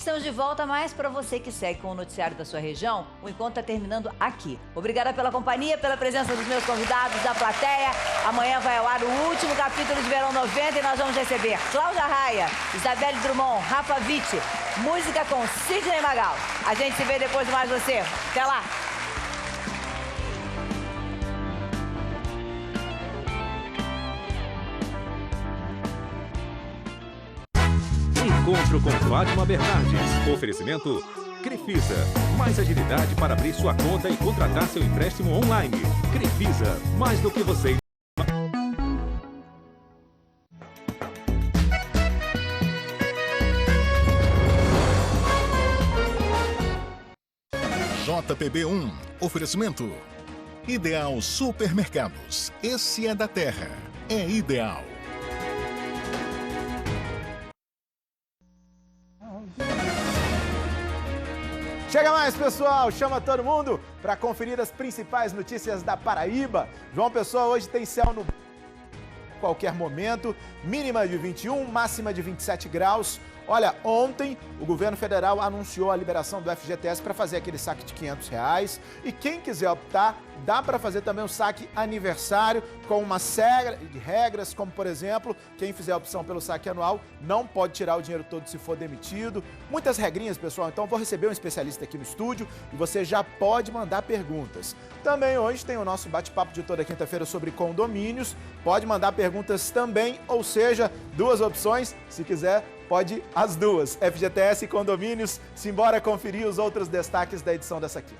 estamos de volta, mas para você que segue com o noticiário da sua região, o encontro está terminando aqui. Obrigada pela companhia, pela presença dos meus convidados, da plateia. Amanhã vai ao ar o último capítulo de Verão 90 e nós vamos receber Cláudia Raia, Isabelle Drummond, Rafa Witt, música com Sidney Magal. A gente se vê depois do Mais Você. Até lá! Encontro com Fátima Bernardes. Oferecimento Crefisa. Mais agilidade para abrir sua conta e contratar seu empréstimo online. Crefisa. Mais do que você. JPB1. Oferecimento. Ideal Supermercados. Esse é da Terra. É ideal. Chega mais, pessoal! Chama todo mundo para conferir as principais notícias da Paraíba. João Pessoa hoje tem céu no qualquer momento, mínima de 21, máxima de 27 graus. Olha, ontem o governo federal anunciou a liberação do FGTS para fazer aquele saque de R$500. E quem quiser optar, dá para fazer também um saque aniversário com uma série de regras, como por exemplo, quem fizer a opção pelo saque anual não pode tirar o dinheiro todo se for demitido. Muitas regrinhas, pessoal, então vou receber um especialista aqui no estúdio e você já pode mandar perguntas. Também hoje tem o nosso bate-papo de toda quinta-feira sobre condomínios. Pode mandar perguntas também, ou seja, duas opções, se quiser. Pode as duas, FGTS e condomínios. Simbora conferir os outros destaques da edição dessa quinta.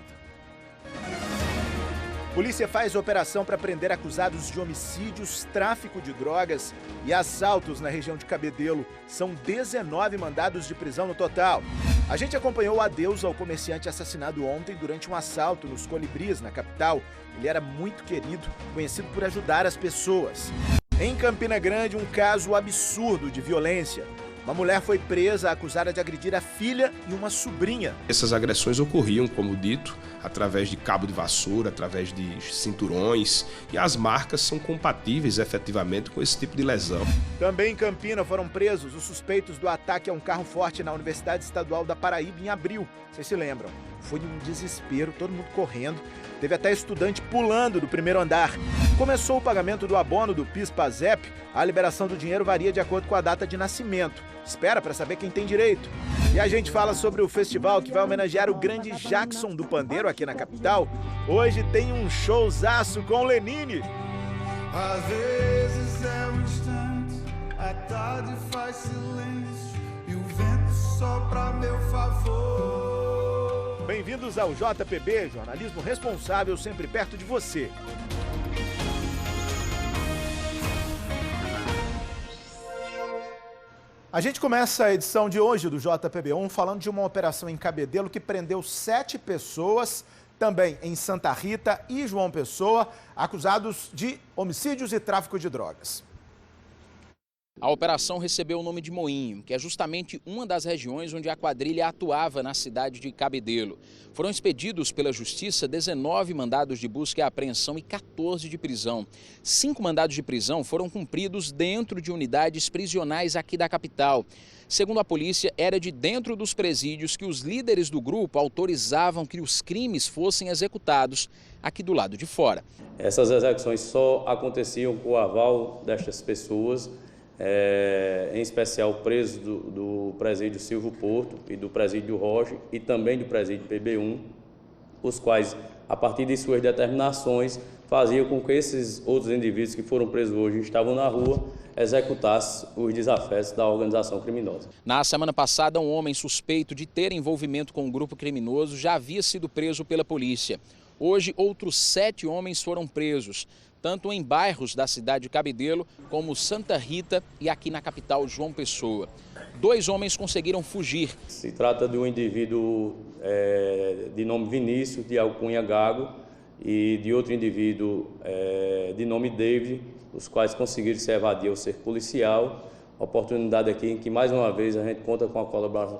Polícia faz operação para prender acusados de homicídios, tráfico de drogas e assaltos na região de Cabedelo. São 19 mandados de prisão no total. A gente acompanhou o adeus ao comerciante assassinado ontem durante um assalto nos Colibris, na capital. Ele era muito querido, conhecido por ajudar as pessoas. Em Campina Grande, um caso absurdo de violência. Uma mulher foi presa acusada de agredir a filha e uma sobrinha. Essas agressões ocorriam, como dito, através de cabo de vassoura, através de cinturões, e as marcas são compatíveis efetivamente com esse tipo de lesão. Também em Campina foram presos os suspeitos do ataque a um carro forte na Universidade Estadual da Paraíba em abril. Vocês se lembram? Foi um desespero, todo mundo correndo. Teve até estudante pulando do primeiro andar. Começou o pagamento do abono do PIS/PASEP. A liberação do dinheiro varia de acordo com a data de nascimento. Espera para saber quem tem direito. E a gente fala sobre o festival que vai homenagear o grande Jackson do Pandeiro aqui na capital. Hoje tem um showzaço com Lenine. Às vezes é um instante, a tarde faz silêncio e o vento sopra a meu favor. Bem-vindos ao JPB, jornalismo responsável sempre perto de você. A gente começa a edição de hoje do JPB1 falando de uma operação em Cabedelo que prendeu 7 pessoas, também em Santa Rita e João Pessoa, acusados de homicídios e tráfico de drogas. A operação recebeu o nome de Moinho, que é justamente uma das regiões onde a quadrilha atuava na cidade de Cabedelo. Foram expedidos pela Justiça 19 mandados de busca e apreensão e 14 de prisão. 5 mandados de prisão foram cumpridos dentro de unidades prisionais aqui da capital. Segundo a polícia, era de dentro dos presídios que os líderes do grupo autorizavam que os crimes fossem executados aqui do lado de fora. Essas execuções só aconteciam com o aval destas pessoas, em especial presos do presídio Silvio Porto e do presídio Rocha e também do presídio PB1, os quais, a partir de suas determinações, faziam com que esses outros indivíduos que foram presos hoje e estavam na rua executassem os desafetos da organização criminosa. Na semana passada, um homem suspeito de ter envolvimento com um grupo criminoso já havia sido preso pela polícia. Hoje, outros 7 homens foram presos, tanto em bairros da cidade de Cabedelo, como Santa Rita e aqui na capital, João Pessoa. 2 homens conseguiram fugir. Se trata de um indivíduo de nome Vinícius, de alcunha Gago, e de outro indivíduo de nome David, os quais conseguiram se evadir ao cerco policial. Oportunidade aqui em que, mais uma vez, a gente conta com a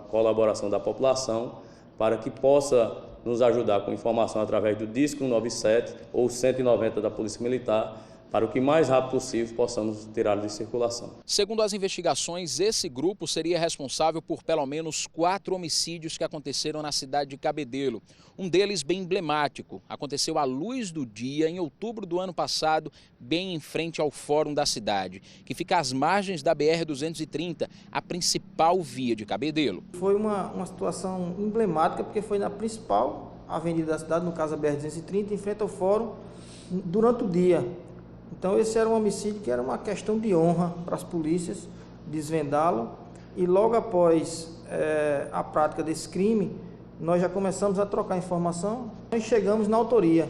colaboração da população para que possa nos ajudar com informação através do Disque 197 ou 190 da Polícia Militar para o que mais rápido possível possamos tirá-lo de circulação. Segundo as investigações, esse grupo seria responsável por pelo menos 4 homicídios que aconteceram na cidade de Cabedelo. Um deles bem emblemático, aconteceu à luz do dia em outubro do ano passado, bem em frente ao fórum da cidade, que fica às margens da BR-230, a principal via de Cabedelo. Foi uma situação emblemática, porque foi na principal avenida da cidade, no caso a BR-230, em frente ao fórum, durante o dia. Então esse era um homicídio que era uma questão de honra para as polícias desvendá-lo, e logo após a prática desse crime, nós já começamos a trocar informação e chegamos na autoria.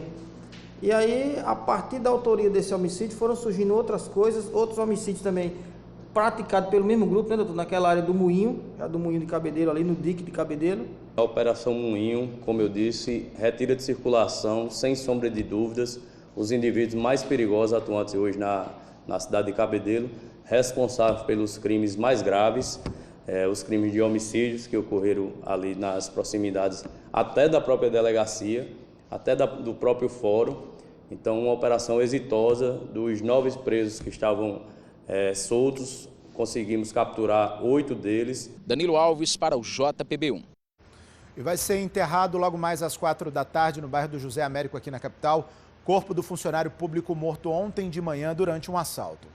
E aí, a partir da autoria desse homicídio, foram surgindo outras coisas, outros homicídios também praticados pelo mesmo grupo, né, doutor? Naquela área do Moinho, do Moinho de Cabedelo, ali no dique de Cabedelo. A Operação Moinho, como eu disse, retira de circulação, sem sombra de dúvidas, os indivíduos mais perigosos atuantes hoje na cidade de Cabedelo, responsáveis pelos crimes mais graves, os crimes de homicídios que ocorreram ali nas proximidades até da própria delegacia, até do próprio fórum. Então, uma operação exitosa. Dos 9 presos que estavam soltos, conseguimos capturar 8 deles. Danilo Alves para o JPB1. E vai ser enterrado logo mais às 4 da tarde no bairro do José Américo, aqui na capital, corpo do funcionário público morto ontem de manhã durante um assalto.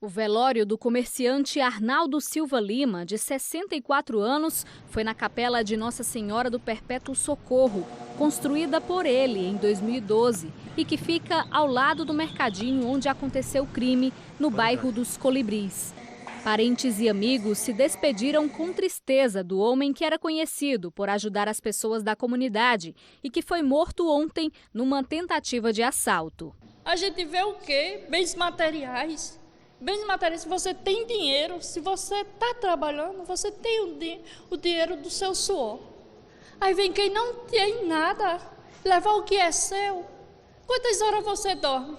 O velório do comerciante Arnaldo Silva Lima, de 64 anos, foi na capela de Nossa Senhora do Perpétuo Socorro, construída por ele em 2012 e que fica ao lado do mercadinho onde aconteceu o crime, no bairro dos Colibris. Parentes e amigos se despediram com tristeza do homem que era conhecido por ajudar as pessoas da comunidade e que foi morto ontem numa tentativa de assalto. A gente vê o quê? Bens materiais. Bens materiais, se você tem dinheiro, se você está trabalhando, você tem o dinheiro do seu suor. Aí vem quem não tem nada, levar o que é seu. Quantas horas você dorme?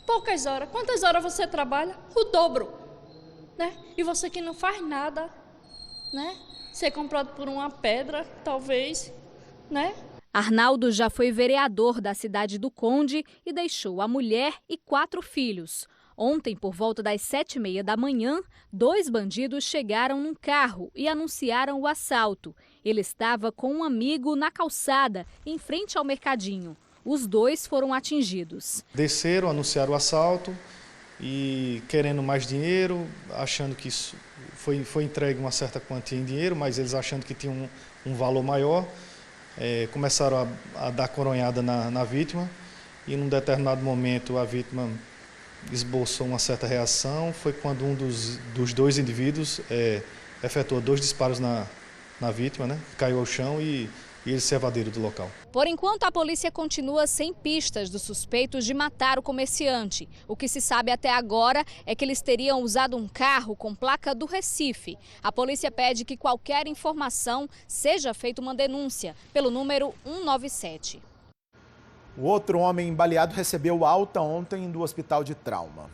Poucas horas. Quantas horas você trabalha? O dobro. Né? E você que não faz nada, né? Ser comprado por uma pedra, talvez, né? Arnaldo já foi vereador da cidade do Conde e deixou a mulher e 4 filhos. Ontem, por volta das 7h30 da manhã, 2 bandidos chegaram num carro e anunciaram o assalto. Ele estava com um amigo na calçada, em frente ao mercadinho. Os 2 foram atingidos. Desceram, anunciaram o assalto e querendo mais dinheiro, achando que isso foi entregue uma certa quantia em dinheiro, mas eles achando que tinha um valor maior, começaram a dar coronhada na vítima e num determinado momento a vítima esboçou uma certa reação. Foi quando um dos 2 indivíduos efetuou 2 disparos na vítima, né? Caiu ao chão e eles se evadiram do local. Por enquanto, a polícia continua sem pistas dos suspeitos de matar o comerciante. O que se sabe até agora é que eles teriam usado um carro com placa do Recife. A polícia pede que qualquer informação seja feita uma denúncia pelo número 197. O outro homem baleado recebeu alta ontem do hospital de trauma.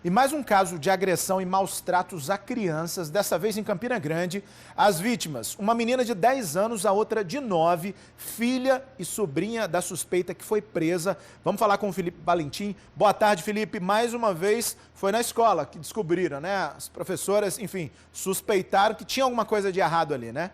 E mais um caso de agressão e maus tratos a crianças, dessa vez em Campina Grande. As vítimas, uma menina de 10 anos, a outra de 9, filha e sobrinha da suspeita que foi presa. Vamos falar com o Felipe Valentim. Boa tarde, Felipe. Mais uma vez foi na escola que descobriram, né? As professoras, enfim, suspeitaram que tinha alguma coisa de errado ali, né?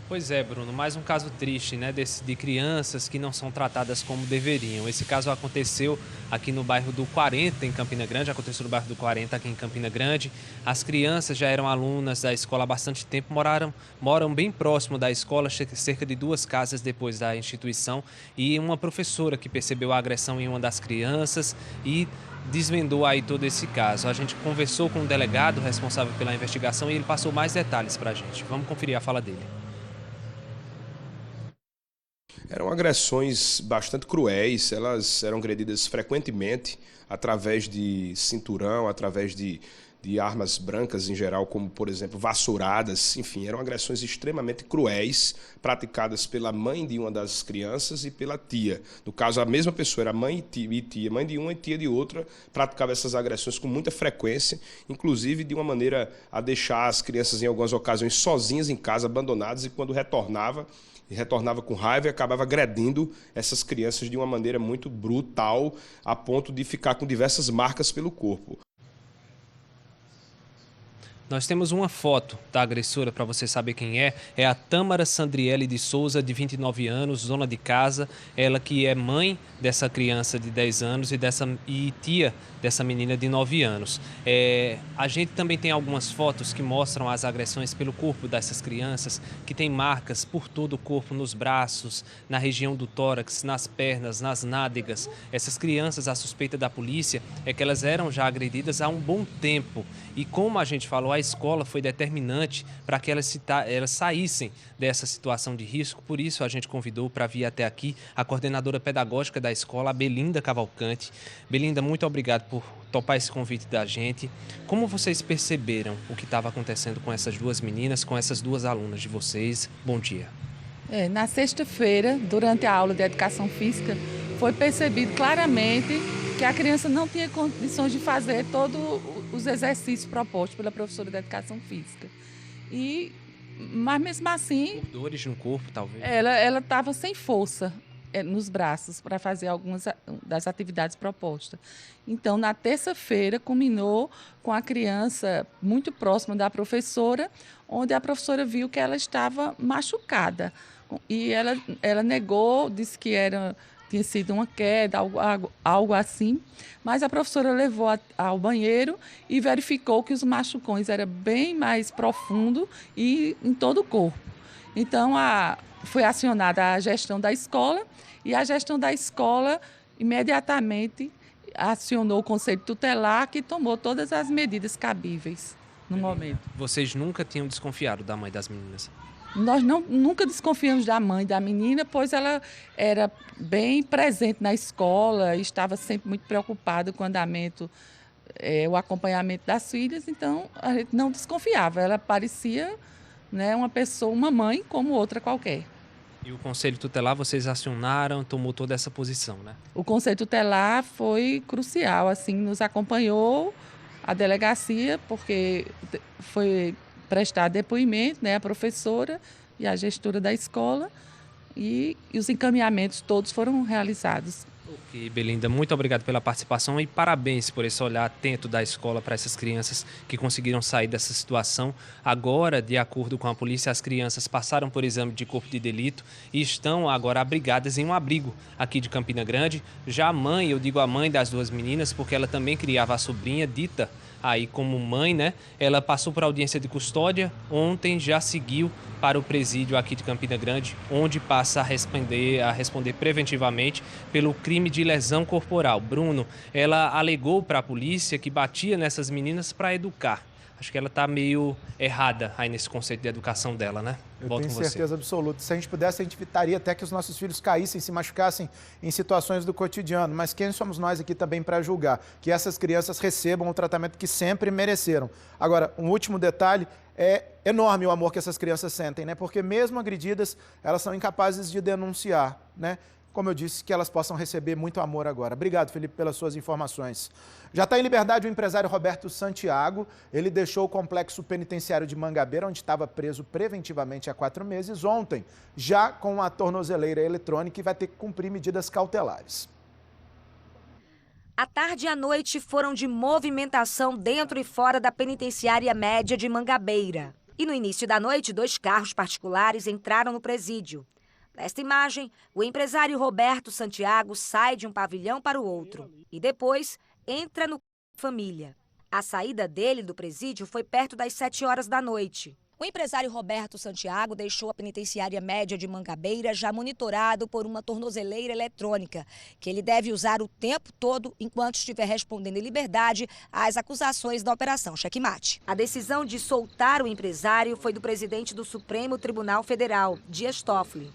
Pois é, Bruno, mais um caso triste, né, de crianças que não são tratadas como deveriam. Esse caso aconteceu aqui no bairro do 40, em Campina Grande, aconteceu no bairro do 40, aqui em Campina Grande. As crianças já eram alunas da escola há bastante tempo, moram bem próximo da escola, cerca de 2 casas depois da instituição, e uma professora que percebeu a agressão em uma das crianças e desvendou aí todo esse caso. A gente conversou com o delegado responsável pela investigação e ele passou mais detalhes para a gente. Vamos conferir a fala dele. Eram agressões bastante cruéis, elas eram agredidas frequentemente através de cinturão, através de armas brancas em geral, como, por exemplo, vassouradas. Enfim, eram agressões extremamente cruéis, praticadas pela mãe de uma das crianças e pela tia. No caso, a mesma pessoa era mãe e tia, mãe de uma e tia de outra, praticava essas agressões com muita frequência, inclusive de uma maneira a deixar as crianças, em algumas ocasiões, sozinhas em casa, abandonadas, e quando retornava, e retornava com raiva e acabava agredindo essas crianças de uma maneira muito brutal, a ponto de ficar com diversas marcas pelo corpo. Nós temos uma foto da agressora para você saber quem é. É a Tâmara Sandriele de Souza, de 29 anos, dona de casa. Ela que é mãe dessa criança de 10 anos e tia dessa menina de 9 anos. A gente também tem algumas fotos que mostram as agressões pelo corpo dessas crianças, que tem marcas por todo o corpo, nos braços, na região do tórax, nas pernas, nas nádegas. Essas crianças, a suspeita da polícia é que elas eram já agredidas há um bom tempo. E como a gente falou, a escola foi determinante para que elas saíssem dessa situação de risco. Por isso, a gente convidou para vir até aqui a coordenadora pedagógica da escola, a Belinda Cavalcante. Belinda, muito obrigado por topar esse convite da gente. Como vocês perceberam o que estava acontecendo com essas duas meninas, com essas duas alunas de vocês? Bom dia. Na sexta-feira, durante a aula de Educação Física, foi percebido claramente que a criança não tinha condições de fazer todos os exercícios propostos pela professora de Educação Física. Mas mesmo assim... Por dores no corpo, talvez? Ela estava sem força nos braços para fazer algumas das atividades propostas. Então, na terça-feira, culminou com a criança muito próxima da professora, onde a professora viu que ela estava machucada. E ela negou, disse que tinha sido uma queda, algo assim, mas a professora levou ao banheiro e verificou que os machucões eram bem mais profundos e em todo o corpo. Então, foi acionada a gestão da escola e a gestão da escola imediatamente acionou o Conselho Tutelar, que tomou todas as medidas cabíveis no momento. Vocês nunca tinham desconfiado da mãe das meninas? Nós nunca desconfiamos da mãe da menina, pois ela era bem presente na escola, estava sempre muito preocupada com o andamento, o acompanhamento das filhas, então a gente não desconfiava. Ela parecia, né, uma mãe como outra qualquer. E o Conselho Tutelar, vocês acionaram, tomou toda essa posição, né? O Conselho Tutelar foi crucial, assim, nos acompanhou a delegacia, porque foi prestar depoimento, né, a professora e a gestora da escola, e os encaminhamentos todos foram realizados. Ok, Belinda, muito obrigado pela participação e parabéns por esse olhar atento da escola para essas crianças que conseguiram sair dessa situação. Agora, de acordo com a polícia, as crianças passaram por exame de corpo de delito e estão agora abrigadas em um abrigo aqui de Campina Grande. Já a mãe, eu digo a mãe das duas meninas, porque ela também criava a sobrinha, Dita, aí como mãe, né? Ela passou por audiência de custódia, ontem já seguiu para o presídio aqui de Campina Grande, onde passa a responder preventivamente pelo crime de lesão corporal. Bruno, ela alegou para a polícia que batia nessas meninas para educar. Acho que ela está meio errada aí nesse conceito de educação dela, né? Eu tenho certeza absoluta. Se a gente pudesse, a gente evitaria até que os nossos filhos caíssem, se machucassem em situações do cotidiano. Mas quem somos nós aqui também para julgar? Que essas crianças recebam o tratamento que sempre mereceram. Agora, um último detalhe, é enorme o amor que essas crianças sentem, né? Porque mesmo agredidas, elas são incapazes de denunciar, né? Como eu disse, que elas possam receber muito amor agora. Obrigado, Felipe, pelas suas informações. Já está em liberdade o empresário Roberto Santiago. Ele deixou o complexo penitenciário de Mangabeira, onde estava preso preventivamente há 4 meses, ontem, já com a tornozeleira eletrônica, e vai ter que cumprir medidas cautelares. A tarde e a noite foram de movimentação dentro e fora da penitenciária média de Mangabeira. E no início da noite, 2 carros particulares entraram no presídio. Nesta imagem, o empresário Roberto Santiago sai de um pavilhão para o outro e depois entra no família. A saída dele do presídio foi perto das 7 horas da noite. O empresário Roberto Santiago deixou a penitenciária média de Mangabeira já monitorado por uma tornozeleira eletrônica, que ele deve usar o tempo todo enquanto estiver respondendo em liberdade às acusações da Operação Checkmate. A decisão de soltar o empresário foi do presidente do Supremo Tribunal Federal, Dias Toffoli.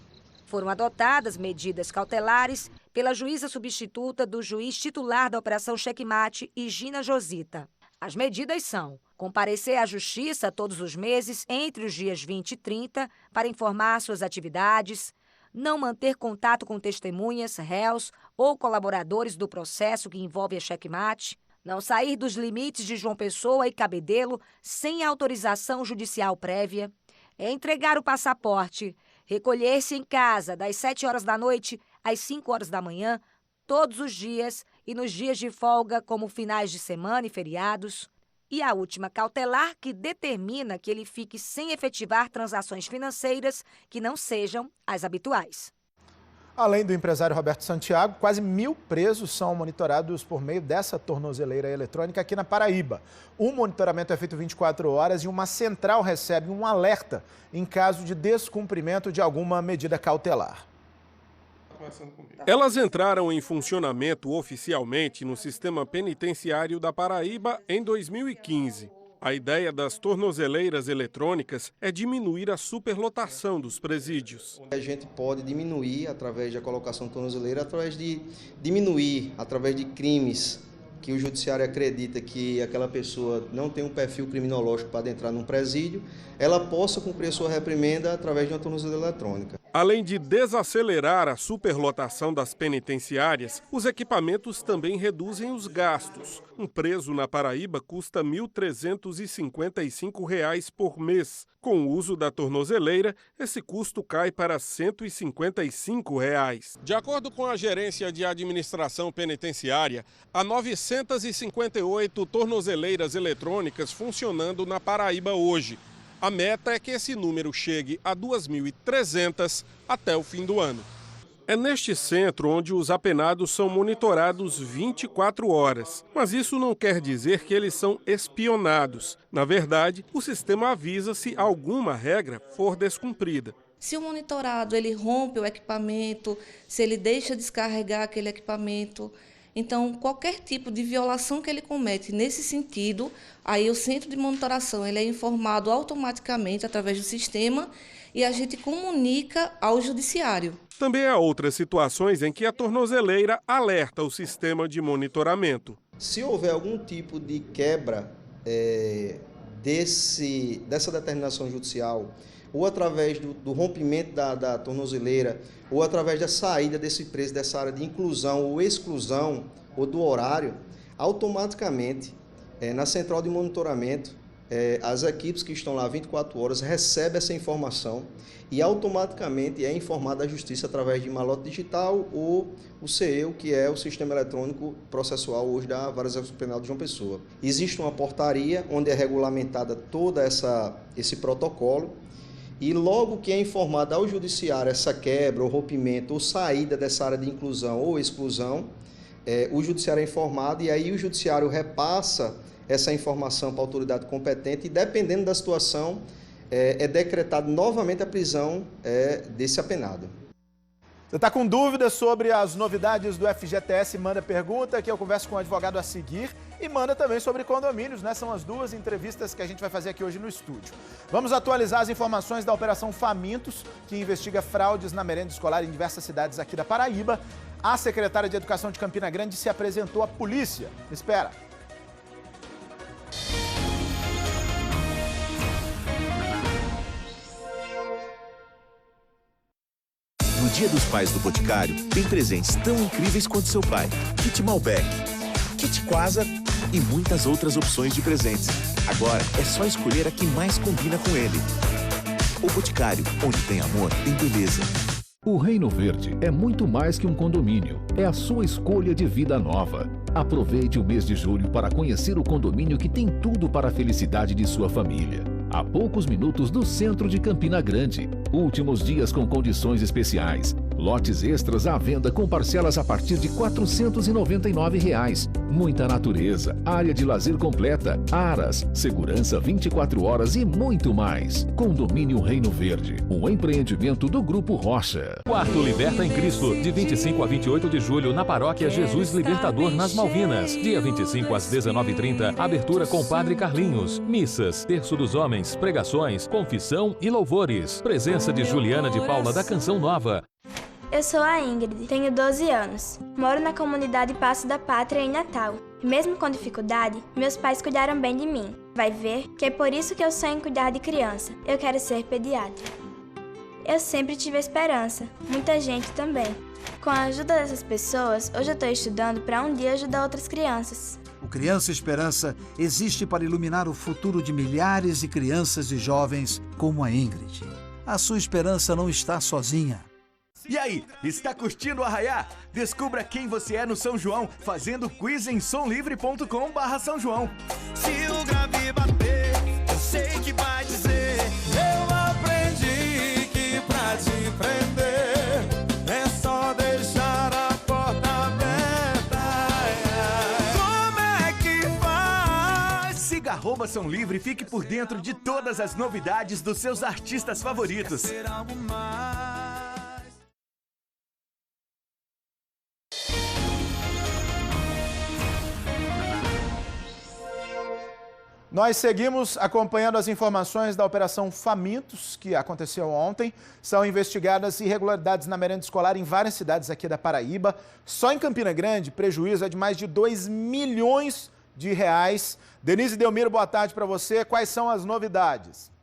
Foram adotadas medidas cautelares pela juíza substituta do juiz titular da Operação Checkmate, Higina Josita. As medidas são comparecer à Justiça todos os meses entre os dias 20 e 30 para informar suas atividades, não manter contato com testemunhas, réus ou colaboradores do processo que envolve a Checkmate, não sair dos limites de João Pessoa e Cabedelo sem autorização judicial prévia, entregar o passaporte recolher-se em casa das 7 horas da noite às 5 horas da manhã, todos os dias e nos dias de folga, como finais de semana e feriados. E a última cautelar, que determina que ele fique sem efetivar transações financeiras que não sejam as habituais. Além do empresário Roberto Santiago, quase 1.000 presos são monitorados por meio dessa tornozeleira eletrônica aqui na Paraíba. O monitoramento é feito 24 horas e uma central recebe um alerta em caso de descumprimento de alguma medida cautelar. Elas entraram em funcionamento oficialmente no sistema penitenciário da Paraíba em 2015. A ideia das tornozeleiras eletrônicas é diminuir a superlotação dos presídios. A gente pode diminuir através da colocação de tornozeleira, através de crimes que o judiciário acredita que aquela pessoa não tem um perfil criminológico para adentrar num presídio, ela possa cumprir a sua reprimenda através de uma tornozeleira eletrônica. Além de desacelerar a superlotação das penitenciárias, os equipamentos também reduzem os gastos. Um preso na Paraíba custa R$ 1.355 por mês. Com o uso da tornozeleira, esse custo cai para R$ 155. De acordo com a Gerência de Administração Penitenciária, há 958 tornozeleiras eletrônicas funcionando na Paraíba hoje. A meta é que esse número chegue a 2.300 até o fim do ano. É neste centro onde os apenados são monitorados 24 horas. Mas isso não quer dizer que eles são espionados. Na verdade, o sistema avisa se alguma regra for descumprida. Se o monitorado ele rompe o equipamento, se ele deixa descarregar aquele equipamento, então qualquer tipo de violação que ele comete nesse sentido, aí o centro de monitoração ele é informado automaticamente através do sistema e a gente comunica ao judiciário. Também há outras situações em que a tornozeleira alerta o sistema de monitoramento. Se houver algum tipo de quebra dessa determinação judicial, ou através do rompimento da tornozeleira, ou através da saída desse preso dessa área de inclusão ou exclusão, ou do horário, automaticamente, na central de monitoramento, as equipes que estão lá 24 horas recebem essa informação e automaticamente é informada a Justiça através de malote digital ou o CEU, que é o Sistema Eletrônico Processual hoje da Vara Executiva Penal de João Pessoa. Existe uma portaria onde é regulamentada todo esse protocolo e logo que é informada ao Judiciário essa quebra, ou rompimento, ou saída dessa área de inclusão ou exclusão, o Judiciário é informado e aí o Judiciário repassa essa informação para a autoridade competente e, dependendo da situação, é decretada novamente a prisão desse apenado. Você está com dúvidas sobre as novidades do FGTS? Manda pergunta que eu converso com o advogado a seguir e manda também sobre condomínios, né? São as duas entrevistas que a gente vai fazer aqui hoje no estúdio. Vamos atualizar as informações da Operação Famintos, que investiga fraudes na merenda escolar em diversas cidades aqui da Paraíba. A secretária de Educação de Campina Grande se apresentou à polícia. Espera. No Dia dos Pais do Boticário, tem presentes tão incríveis quanto seu pai. Kit Malbec, Kit Quasar e muitas outras opções de presentes. Agora é só escolher a que mais combina com ele. O Boticário, onde tem amor, tem beleza. O Reino Verde é muito mais que um condomínio. É a sua escolha de vida nova. Aproveite o mês de julho para conhecer o condomínio que tem tudo para a felicidade de sua família. A poucos minutos do centro de Campina Grande. Últimos dias com condições especiais. Lotes extras à venda com parcelas a partir de R$ 499. Muita natureza, área de lazer completa, aras, segurança 24 horas e muito mais. Condomínio Reino Verde, um empreendimento do Grupo Rocha. Quarto Liberta em Cristo, de 25 a 28 de julho, na Paróquia Jesus Libertador, nas Malvinas. Dia 25 às 19h30, abertura com Padre Carlinhos. Missas, Terço dos Homens, pregações, confissão e louvores. Presença de Juliana de Paula da Canção Nova. Eu sou a Ingrid, tenho 12 anos. Moro na comunidade Passo da Pátria, em Natal. Mesmo com dificuldade, meus pais cuidaram bem de mim. Vai ver que é por isso que eu sonho em cuidar de criança. Eu quero ser pediatra. Eu sempre tive esperança, muita gente também. Com a ajuda dessas pessoas, hoje eu estou estudando para um dia ajudar outras crianças. O Criança Esperança existe para iluminar o futuro de milhares de crianças e jovens como a Ingrid. a sua esperança não está sozinha. E aí, está curtindo o Arraiá? Descubra quem você é no São João fazendo quiz em somlivre.com/São João. Se o grave bater, eu sei que vai dizer: eu aprendi que pra te prender é só deixar a porta aberta. Como é que faz? Siga @São Livre e fique por dentro de todas as novidades dos seus artistas favoritos. Nós seguimos acompanhando as informações da Operação Famintos, que aconteceu ontem. São investigadas irregularidades na merenda escolar em várias cidades aqui da Paraíba. Só em Campina Grande, prejuízo é de mais de 2 milhões de reais. Denise Delmiro, boa tarde para você. Quais são as novidades?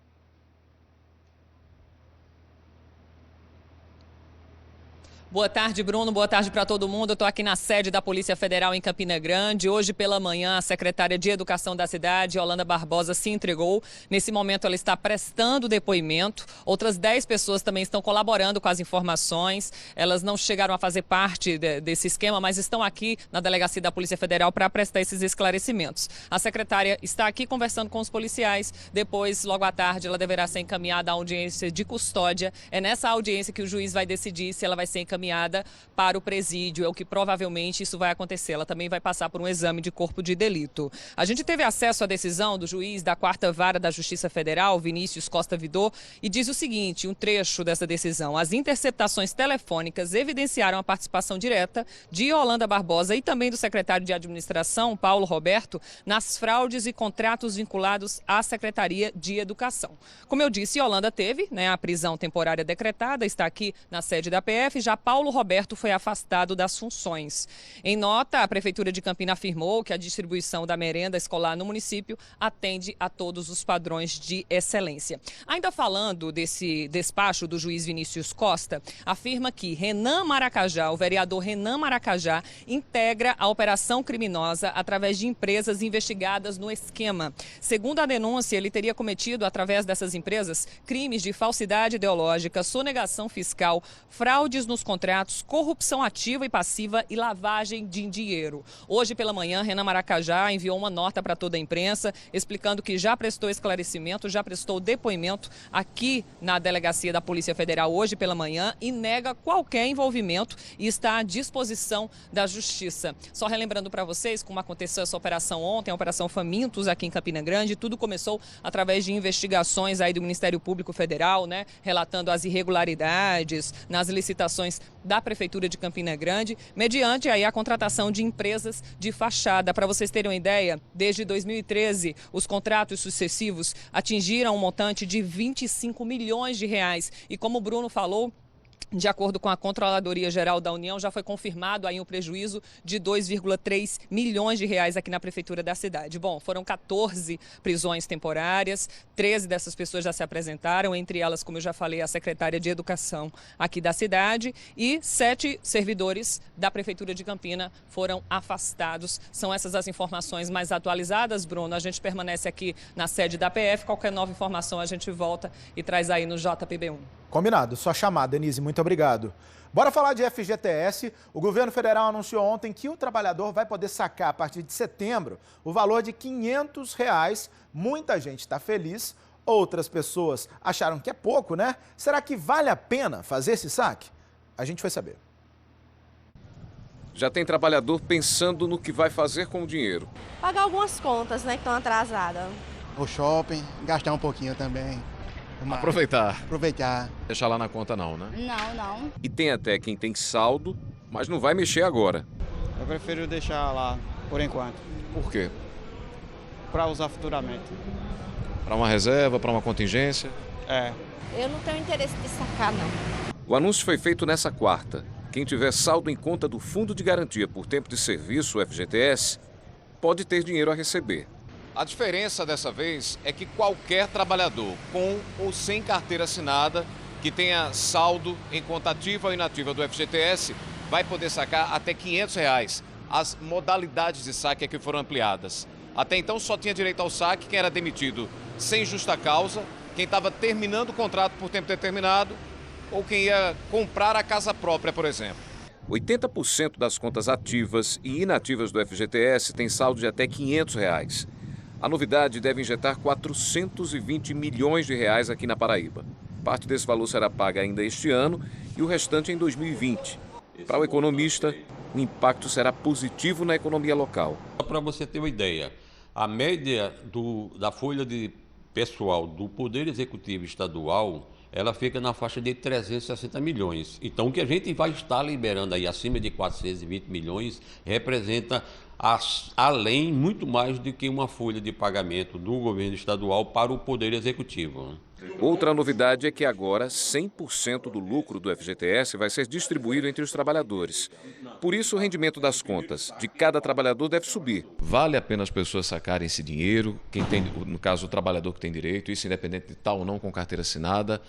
Boa tarde, Bruno. Boa tarde para todo mundo. Eu estou aqui na sede da Polícia Federal em Campina Grande. Hoje pela manhã, a secretária de Educação da cidade, Yolanda Barbosa, se entregou. Nesse momento, ela está prestando depoimento. Outras 10 pessoas também estão colaborando com as informações. Elas não chegaram a fazer parte desse esquema, mas estão aqui na delegacia da Polícia Federal para prestar esses esclarecimentos. A secretária está aqui conversando com os policiais. Depois, logo à tarde, ela deverá ser encaminhada à audiência de custódia. É nessa audiência que o juiz vai decidir se ela vai ser encaminhada para o presídio, é o que provavelmente isso vai acontecer. Ela também vai passar por um exame de corpo de delito. A gente teve acesso à decisão do juiz da 4ª Vara da Justiça Federal, Vinícius Costa Vidor, e diz o seguinte, um trecho dessa decisão: as interceptações telefônicas evidenciaram a participação direta de Yolanda Barbosa e também do secretário de Administração, Paulo Roberto, nas fraudes e contratos vinculados à Secretaria de Educação. Como eu disse, Yolanda teve a prisão temporária decretada, está aqui na sede da PF, já Paulo Roberto foi afastado das funções. Em nota, a Prefeitura de Campina afirmou que a distribuição da merenda escolar no município atende a todos os padrões de excelência. Ainda falando desse despacho do juiz Vinícius Costa, afirma que Renan Maracajá, o vereador Renan Maracajá, integra a operação criminosa através de empresas investigadas no esquema. Segundo a denúncia, ele teria cometido, através dessas empresas, crimes de falsidade ideológica, sonegação fiscal, fraudes nos contratos, corrupção ativa e passiva e lavagem de dinheiro. Hoje pela manhã, Renan Maracajá enviou uma nota para toda a imprensa, explicando que já prestou esclarecimento, já prestou depoimento aqui na delegacia da Polícia Federal hoje pela manhã e nega qualquer envolvimento e está à disposição da Justiça. Só relembrando para vocês como aconteceu essa operação ontem, a Operação Famintos aqui em Campina Grande, tudo começou através de investigações aí do Ministério Público Federal, relatando as irregularidades nas licitações da Prefeitura de Campina Grande, mediante aí a contratação de empresas de fachada. Para vocês terem uma ideia, desde 2013, os contratos sucessivos atingiram um montante de 25 milhões de reais. E como o Bruno falou, de acordo com a Controladoria Geral da União, já foi confirmado aí um prejuízo de 2,3 milhões de reais aqui na Prefeitura da cidade. Bom, foram 14 prisões temporárias, 13 dessas pessoas já se apresentaram, entre elas, como eu já falei, a secretária de Educação aqui da cidade, e 7 servidores da Prefeitura de Campina foram afastados. São essas as informações mais atualizadas, Bruno. A gente permanece aqui na sede da PF, qualquer nova informação a gente volta e traz aí no JPB1. Combinado, só chamar, Denise, muito obrigado. Bora falar de FGTS. O governo federal anunciou ontem que o trabalhador vai poder sacar a partir de setembro o valor de R$ 500. Muita gente está feliz, outras pessoas acharam que é pouco, né? Será que vale a pena fazer esse saque? A gente vai saber. Já tem trabalhador pensando no que vai fazer com o dinheiro. Pagar algumas contas, que estão atrasadas. O shopping, gastar um pouquinho também. Aproveitar. Aproveitar. Deixar lá na conta não, né? Não. E tem até quem tem saldo, mas não vai mexer agora. Eu prefiro deixar lá, por enquanto. Por quê? Para usar futuramente. Para uma reserva, para uma contingência? É. Eu não tenho interesse de sacar, não. O anúncio foi feito nessa quarta. Quem tiver saldo em conta do Fundo de Garantia por Tempo de Serviço, o FGTS, pode ter dinheiro a receber. A diferença dessa vez é que qualquer trabalhador com ou sem carteira assinada que tenha saldo em conta ativa ou inativa do FGTS vai poder sacar até R$ 500. As modalidades de saque aqui foram ampliadas. Até então só tinha direito ao saque quem era demitido sem justa causa quem estava terminando o contrato por tempo determinado ou quem ia comprar a casa própria, por exemplo. 80% das contas ativas e inativas do FGTS têm saldo de até R$ 500. A novidade deve injetar 420 milhões de reais aqui na Paraíba. Parte desse valor será paga ainda este ano e o restante em 2020. Para o economista, o impacto será positivo na economia local. Para você ter uma ideia, a média da folha de pessoal do Poder Executivo Estadual, ela fica na faixa de 360 milhões. Então, o que a gente vai estar liberando aí acima de 420 milhões representa além muito mais do que uma folha de pagamento do governo estadual para o Poder Executivo. Outra novidade é que agora 100% do lucro do FGTS vai ser distribuído entre os trabalhadores. Por isso, o rendimento das contas de cada trabalhador deve subir. Vale a pena as pessoas sacarem esse dinheiro, quem tem, no caso, o trabalhador que tem direito, isso independente de estar ou não com carteira assinada.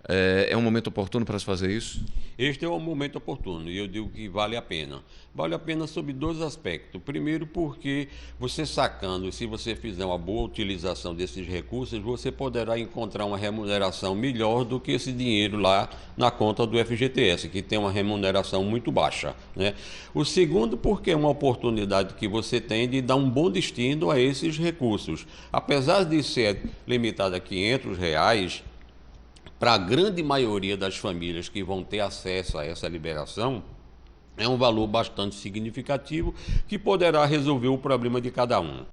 É um momento oportuno para se fazer isso? Este é um momento oportuno e eu digo que vale a pena. Vale a pena sob dois aspectos. Primeiro, porque você sacando, se você fizer uma boa utilização desses recursos, você poderá encontrar uma remuneração melhor do que esse dinheiro lá na conta do FGTS, que tem uma remuneração muito baixa, né? O segundo, porque é uma oportunidade que você tem de dar um bom destino a esses recursos. Apesar de ser limitado a R$ 500, para a grande maioria das famílias que vão ter acesso a essa liberação, é um valor bastante significativo que poderá resolver o problema de cada um.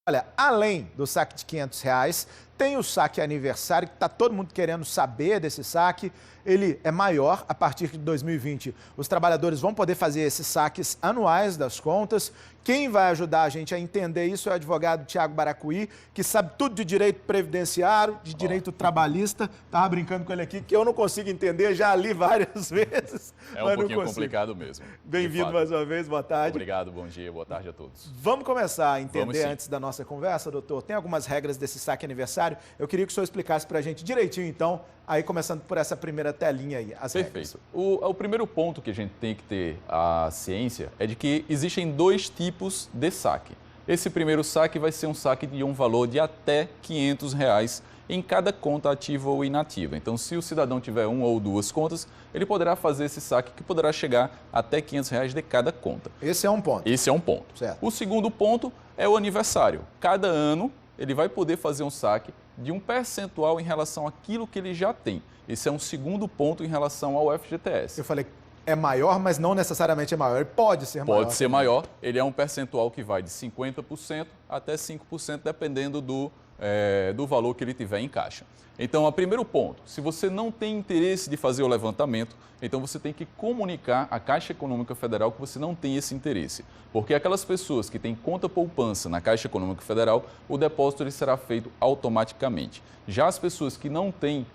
Olha, além do saque de R$ 500, tem o saque aniversário, que está todo mundo querendo saber desse saque. Ele é maior a partir de 2020. Os trabalhadores vão poder fazer esses saques anuais das contas. Quem vai ajudar a gente a entender isso é o advogado Tiago Baracuí, que sabe tudo de direito previdenciário, de direito trabalhista. Estava brincando com ele aqui, que eu não consigo entender, já li várias vezes. É um pouquinho complicado mesmo. Bem-vindo mais uma vez, boa tarde. Obrigado, bom dia, boa tarde a todos. Vamos começar a entender antes da nossa conversa, doutor. Tem algumas regras desse saque aniversário. Eu queria que o senhor explicasse para a gente direitinho, então, aí começando por essa primeira telinha aí, as regras. Perfeito. O primeiro ponto que a gente tem que ter a ciência é de que existem dois tipos de saque. Esse primeiro saque vai ser um saque de um valor de até R$ 500 em cada conta ativa ou inativa. Então, se o cidadão tiver uma ou duas contas, ele poderá fazer esse saque que poderá chegar até R$ 500 de cada conta. Esse é um ponto. Esse é um ponto. Certo. O segundo ponto é o aniversário. Cada ano, ele vai poder fazer um saque de um percentual em relação àquilo que ele já tem. Esse é um segundo ponto em relação ao FGTS. Eu falei, é maior, mas não necessariamente é maior. Ele pode ser maior. Pode ser maior. Ele é um percentual que vai de 50% até 5%, dependendo do valor que ele tiver em caixa. Então, o primeiro ponto, se você não tem interesse de fazer o levantamento, então você tem que comunicar à Caixa Econômica Federal que você não tem esse interesse. Porque aquelas pessoas que têm conta poupança na Caixa Econômica Federal, o depósito ele será feito automaticamente. Já as pessoas que não têm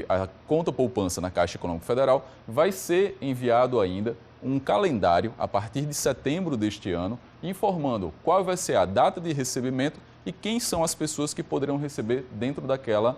a conta poupança na Caixa Econômica Federal, vai ser enviado ainda um calendário a partir de setembro deste ano, informando qual vai ser a data de recebimento e quem são as pessoas que poderão receber dentro daquela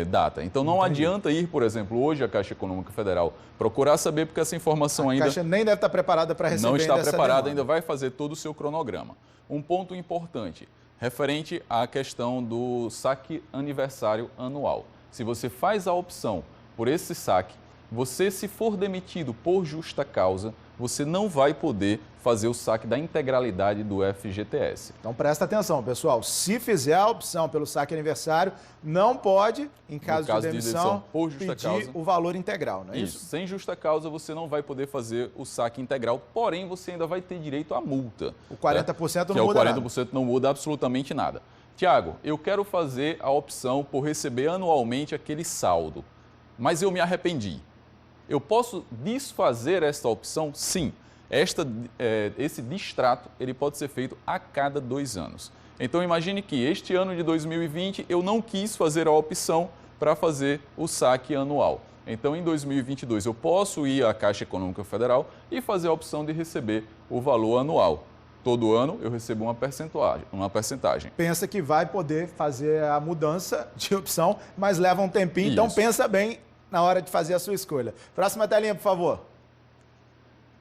data. Então não adianta ir, por exemplo, hoje a Caixa Econômica Federal procurar saber, porque essa informação ainda... A Caixa nem deve estar preparada para receber. Não está preparada, ainda vai fazer todo o seu cronograma. Um ponto importante, referente à questão do saque aniversário anual. Se você faz a opção por esse saque, você, se for demitido por justa causa, você não vai poder fazer o saque da integralidade do FGTS. Então presta atenção, pessoal. Se fizer a opção pelo saque aniversário, não pode, em caso de demissão, por justa pedir causa, o valor integral, não é isso? Sem justa causa, você não vai poder fazer o saque integral, porém você ainda vai ter direito à multa. O 40% não muda nada. O 40% não muda absolutamente nada. Tiago, eu quero fazer a opção por receber anualmente aquele saldo, mas eu me arrependi. Eu posso desfazer esta opção? Sim. Esse distrato ele pode ser feito a cada 2 anos. Então imagine que este ano de 2020 eu não quis fazer a opção para fazer o saque anual. Então em 2022 eu posso ir à Caixa Econômica Federal e fazer a opção de receber o valor anual. Todo ano eu recebo uma percentagem. Pensa que vai poder fazer a mudança de opção, mas leva um tempinho, Isso. Então pensa bem na hora de fazer a sua escolha. Próxima telinha, por favor.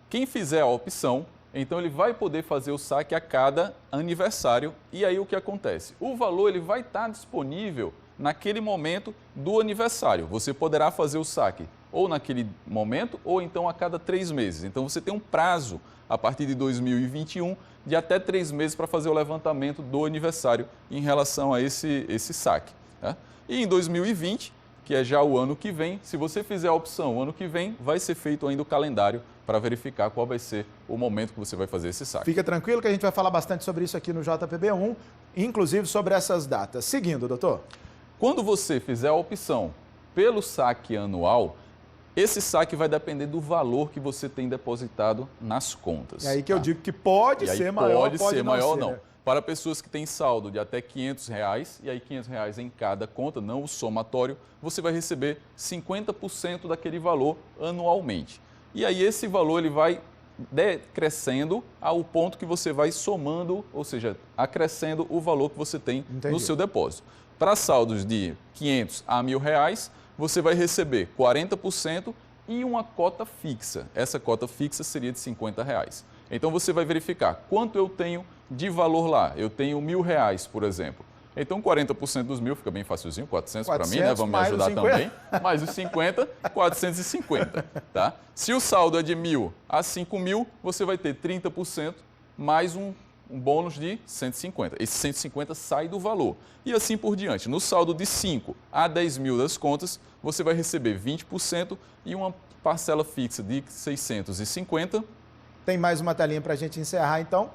Quem fizer a opção, então ele vai poder fazer o saque a cada aniversário. E aí o que acontece? O valor ele vai estar disponível naquele momento do aniversário. Você poderá fazer o saque ou naquele momento ou então a cada 3 meses. Então você tem um prazo a partir de 2021 de até 3 meses para fazer o levantamento do aniversário em relação a esse saque. Tá? E em 2020, que é já o ano que vem, se você fizer a opção o ano que vem, vai ser feito ainda o calendário para verificar qual vai ser o momento que você vai fazer esse saque. Fica tranquilo que a gente vai falar bastante sobre isso aqui no JPB1, inclusive sobre essas datas. Seguindo, doutor. Quando você fizer a opção pelo saque anual, esse saque vai depender do valor que você tem depositado nas contas. É aí que eu digo que pode ser maior, pode ser maior ou não. Né? Para pessoas que têm saldo de até R$500, e aí R$500 em cada conta, não o somatório, você vai receber 50% daquele valor anualmente. E aí esse valor ele vai decrescendo ao ponto que você vai somando, ou seja, acrescendo o valor que você tem no seu depósito. Para saldos de R$500 a R$1.000, você vai receber 40% e uma cota fixa. Essa cota fixa seria de R$50. Então você vai verificar quanto eu tenho de valor lá. Eu tenho R$1.000, por exemplo. Então 40% dos 1.000 fica bem facilzinho, 400 para mim, né? Vamos me ajudar também. Mais os 50, 450, tá? Se o saldo é de 1.000 a 5.000, você vai ter 30% mais um bônus de 150. Esse 150 sai do valor. E assim por diante. No saldo de 5 a 10.000 das contas, você vai receber 20% e uma parcela fixa de 650. Tem mais uma telinha para a gente encerrar, então.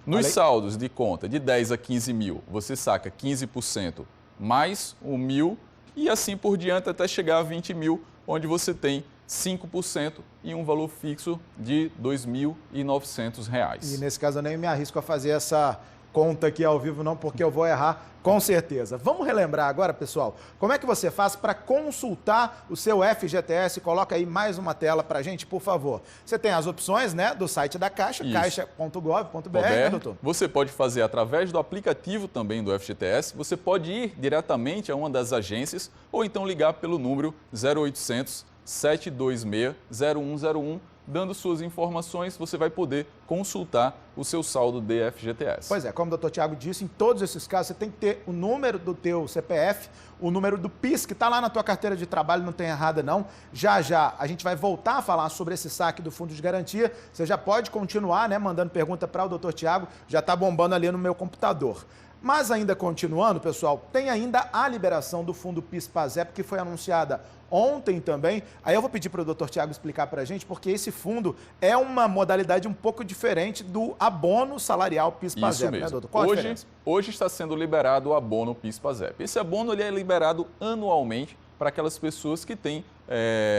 Nos saldos de conta de 10 a 15 mil, você saca 15% mais 1.000 e assim por diante até chegar a 20 mil, onde você tem 5% e um valor fixo de R$2.900. E nesse caso eu nem me arrisco a fazer essa conta aqui ao vivo não, porque eu vou errar com certeza. Vamos relembrar agora, pessoal, como é que você faz para consultar o seu FGTS? Coloca aí mais uma tela para a gente, por favor. Você tem as opções, né, do site da Caixa, caixa.gov.br, né, doutor? Você pode fazer através do aplicativo também do FGTS, você pode ir diretamente a uma das agências ou então ligar pelo número 0800 726 0101, dando suas informações, você vai poder consultar o seu saldo de FGTS. Pois é, como o doutor Tiago disse, em todos esses casos você tem que ter o número do teu CPF, o número do PIS, que está lá na tua carteira de trabalho, não tem errada não. Já já a gente vai voltar a falar sobre esse saque do Fundo de Garantia. Você já pode continuar, né, mandando pergunta para o doutor Tiago, já está bombando ali no meu computador. Mas ainda continuando, pessoal, tem ainda a liberação do Fundo PIS/PASEP, que foi anunciada ontem também. Aí eu vou pedir para o doutor Tiago explicar para a gente, porque esse fundo é uma modalidade um pouco diferente do abono salarial PIS/PASEP, né, doutor? Qual a diferença? Hoje está sendo liberado o abono PIS/PASEP. Esse abono ele é liberado anualmente para aquelas pessoas que têm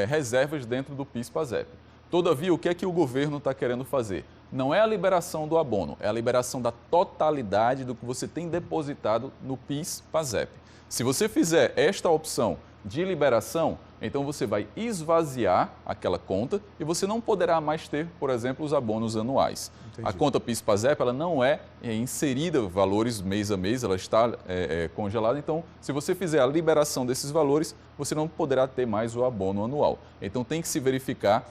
reservas dentro do PIS/PASEP. Todavia, o que é que o governo está querendo fazer? Não é a liberação do abono, é a liberação da totalidade do que você tem depositado no PIS/PASEP. Se você fizer esta opção de liberação, então você vai esvaziar aquela conta e você não poderá mais ter, por exemplo, os abonos anuais. Entendi. A conta PIS/PASEP ela não é inserida valores mês a mês, ela está congelada. Então, se você fizer a liberação desses valores, você não poderá ter mais o abono anual. Então, tem que se verificar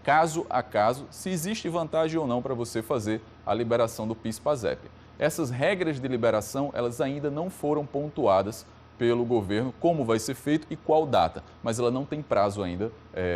caso a caso se existe vantagem ou não para você fazer a liberação do PIS/PASEP. Essas regras de liberação, elas ainda não foram pontuadas pelo governo, como vai ser feito e qual data, mas ela não tem prazo ainda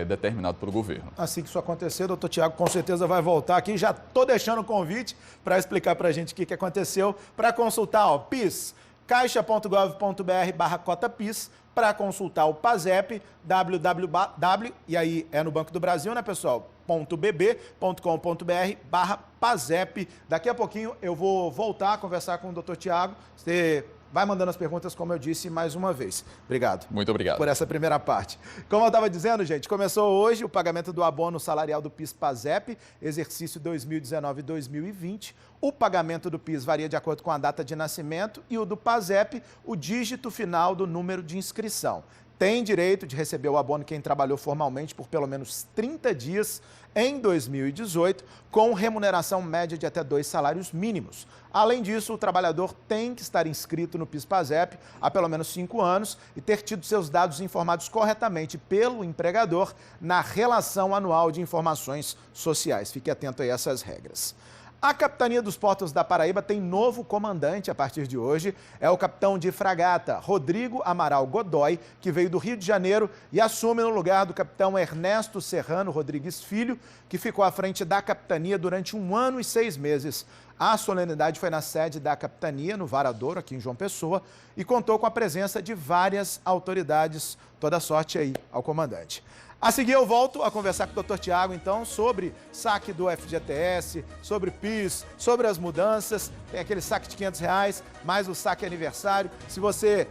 determinado pelo governo. Assim que isso acontecer, doutor Tiago com certeza vai voltar aqui, já estou deixando o convite para explicar para a gente o que aconteceu, para consultar o PIS, caixa.gov.br/cota-PIS, para consultar o PASEP, www, e aí é no Banco do Brasil, né, pessoal? .bb.com.br/PASEP. Daqui a pouquinho eu vou voltar a conversar com o doutor Tiago. Você vai mandando as perguntas, como eu disse, mais uma vez. Obrigado. Muito obrigado. Por essa primeira parte. Como eu estava dizendo, gente, começou hoje o pagamento do abono salarial do PIS/PASEP, exercício 2019 e 2020. O pagamento do PIS varia de acordo com a data de nascimento e o do PASEP, o dígito final do número de inscrição. Tem direito de receber o abono quem trabalhou formalmente por pelo menos 30 dias em 2018, com remuneração média de até 2 salários mínimos. Além disso, o trabalhador tem que estar inscrito no PIS/PASEP há pelo menos 5 anos e ter tido seus dados informados corretamente pelo empregador na relação anual de informações sociais. Fique atento a essas regras. A Capitania dos Portos da Paraíba tem novo comandante a partir de hoje. É o capitão de fragata Rodrigo Amaral Godoy, que veio do Rio de Janeiro e assume no lugar do capitão Ernesto Serrano Rodrigues Filho, que ficou à frente da capitania durante 1 ano e 6 meses. A solenidade foi na sede da capitania, no Varadouro, aqui em João Pessoa, e contou com a presença de várias autoridades. Toda sorte aí ao comandante. A seguir eu volto a conversar com o Dr. Tiago, então, sobre saque do FGTS, sobre PIS, sobre as mudanças. Tem aquele saque de R$500, mais o saque aniversário. Se você...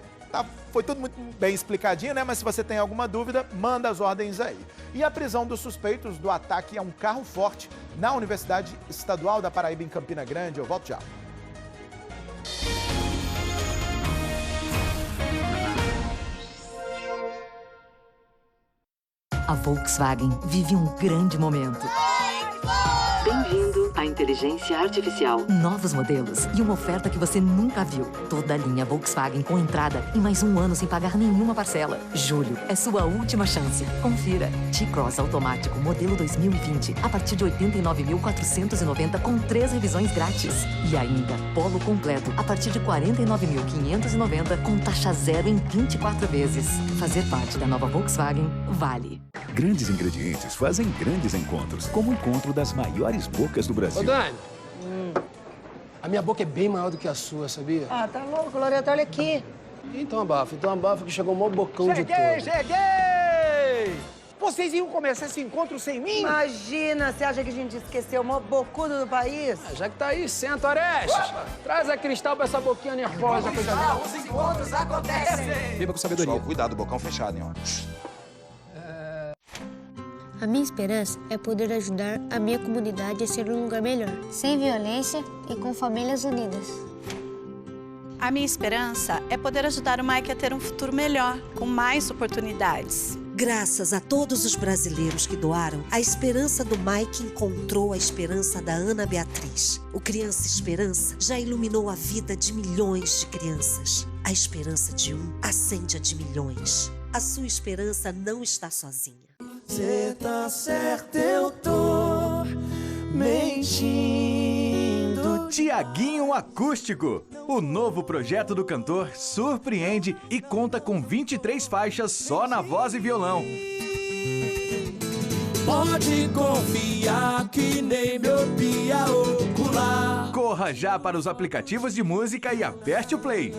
foi tudo muito bem explicadinho, né? Mas se você tem alguma dúvida, manda as ordens aí. E a prisão dos suspeitos do ataque a um carro forte na Universidade Estadual da Paraíba, em Campina Grande. Eu volto já. A Volkswagen vive um grande momento. Bem-vindo à inteligência artificial. Novos modelos e uma oferta que você nunca viu. Toda a linha Volkswagen com entrada e mais 1 ano sem pagar nenhuma parcela. Julho é sua última chance. Confira. T-Cross automático modelo 2020 a partir de 89.490 com 3 revisões grátis. E ainda Polo completo a partir de 49.590 com taxa zero em 24 vezes. Fazer parte da nova Volkswagen vale. Grandes ingredientes fazem grandes encontros, como o encontro das maiores bocas do Brasil. Ô, Dani, a minha boca é bem maior do que a sua, sabia? Ah, tá louco, Loreta, olha aqui. Então abafa que chegou o maior bocão de todo. Cheguei! Vocês iam começar esse encontro sem mim? Imagina, você acha que a gente esqueceu o maior bocudo do país? Ah, já que tá aí, senta, Orestes. Traz a Cristal pra essa boquinha nervosa. Os encontros acontecem! Viva com sabedoria. Pessoal, cuidado, bocão fechado, hein, ó. A minha esperança é poder ajudar a minha comunidade a ser um lugar melhor, sem violência e com famílias unidas. A minha esperança é poder ajudar o Mike a ter um futuro melhor, com mais oportunidades. Graças a todos os brasileiros que doaram, a esperança do Mike encontrou a esperança da Ana Beatriz. O Criança Esperança já iluminou a vida de milhões de crianças. A esperança de um acende a de milhões. A sua esperança não está sozinha. Cê tá certo, eu tô mentindo. Tiaguinho Acústico. O novo projeto do cantor surpreende e conta com 23 faixas só na voz e violão. Pode confiar que nem miopia ocular. Corra já para os aplicativos de música e aperte o play.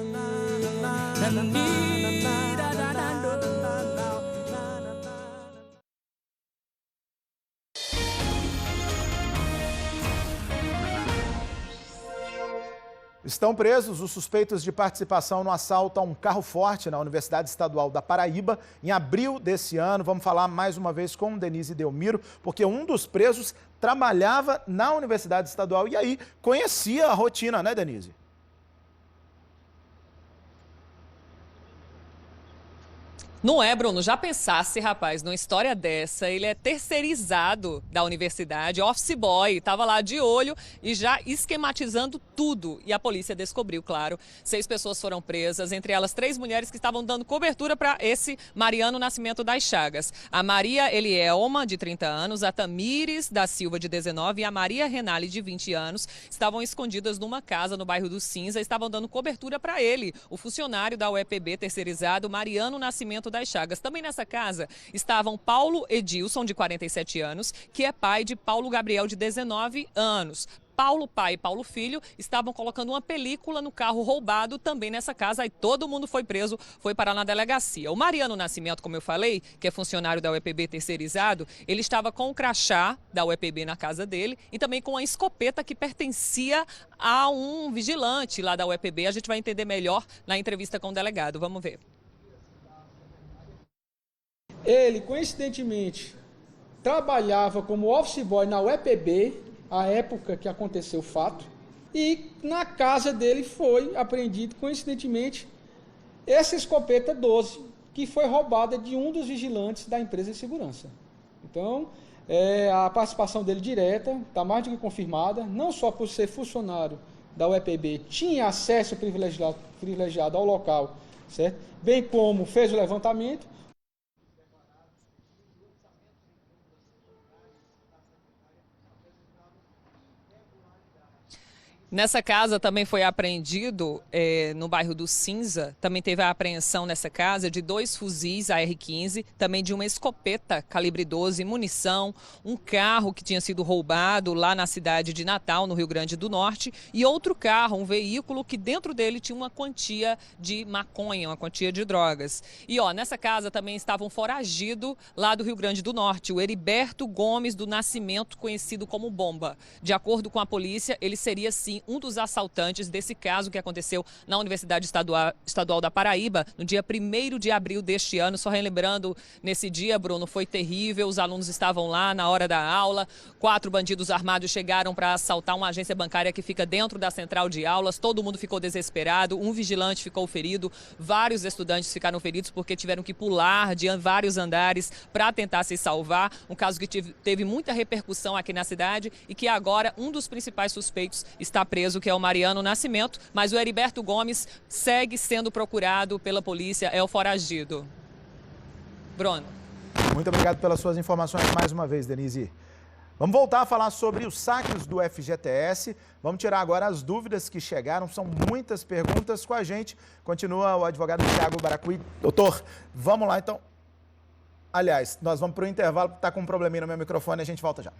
Estão presos os suspeitos de participação no assalto a um carro forte na Universidade Estadual da Paraíba em abril desse ano. Vamos falar mais uma vez com Denise Delmiro, porque um dos presos trabalhava na Universidade Estadual e aí conhecia a rotina, né, Denise? Não é, Bruno? Já pensasse, rapaz, numa história dessa, ele é terceirizado da universidade, office boy, estava lá de olho e já esquematizando tudo. E a polícia descobriu, claro, 6 pessoas foram presas, entre elas 3 mulheres que estavam dando cobertura para esse Mariano Nascimento das Chagas. A Maria Elielma, de 30 anos, a Tamires da Silva, de 19 e a Maria Renale, de 20 anos, estavam escondidas numa casa no bairro do Cinza, estavam dando cobertura para ele, o funcionário da UEPB terceirizado, Mariano Nascimento das Chagas. Também nessa casa estavam Paulo Edilson, de 47 anos, que é pai de Paulo Gabriel, de 19 anos. Paulo pai e Paulo filho estavam colocando uma película no carro roubado também nessa casa e todo mundo foi preso, foi parar na delegacia. O Mariano Nascimento, como eu falei, que é funcionário da UEPB terceirizado, ele estava com o crachá da UEPB na casa dele e também com a escopeta que pertencia a um vigilante lá da UEPB. A gente vai entender melhor na entrevista com o delegado. Vamos ver. Ele, coincidentemente, trabalhava como office boy na UEPB, a época que aconteceu o fato, e na casa dele foi apreendido, coincidentemente, essa escopeta 12, que foi roubada de um dos vigilantes da empresa de segurança. Então, a participação dele direta está mais do que confirmada, não só por ser funcionário da UEPB, tinha acesso privilegiado ao local, certo? Bem como fez o levantamento. Nessa casa também foi apreendido, no bairro do Cinza, também teve a apreensão nessa casa de 2 fuzis AR-15, também de uma escopeta calibre 12, munição, um carro que tinha sido roubado lá na cidade de Natal, no Rio Grande do Norte, e outro carro, um veículo que dentro dele tinha uma quantia de maconha, uma quantia de drogas. E nessa casa também estava um foragido lá do Rio Grande do Norte, o Heriberto Gomes do Nascimento, conhecido como Bomba. De acordo com a polícia, ele seria sim um dos assaltantes desse caso que aconteceu na Universidade Estadual da Paraíba no dia 1º de abril deste ano. Só relembrando, nesse dia, Bruno, foi terrível, os alunos estavam lá na hora da aula, 4 bandidos armados chegaram para assaltar uma agência bancária que fica dentro da central de aulas, todo mundo ficou desesperado, um vigilante ficou ferido, vários estudantes ficaram feridos porque tiveram que pular de vários andares para tentar se salvar, um caso que teve muita repercussão aqui na cidade e que agora um dos principais suspeitos está preso, que é o Mariano Nascimento, mas o Heriberto Gomes segue sendo procurado pela polícia, é o foragido. Bruno. Muito obrigado pelas suas informações mais uma vez, Denise. Vamos voltar a falar sobre os saques do FGTS. Vamos tirar agora as dúvidas que chegaram. São muitas perguntas com a gente. Continua o advogado Thiago Baracuí. Doutor, vamos lá então. Aliás, nós vamos para o intervalo, porque está com um probleminha no meu microfone e a gente volta já.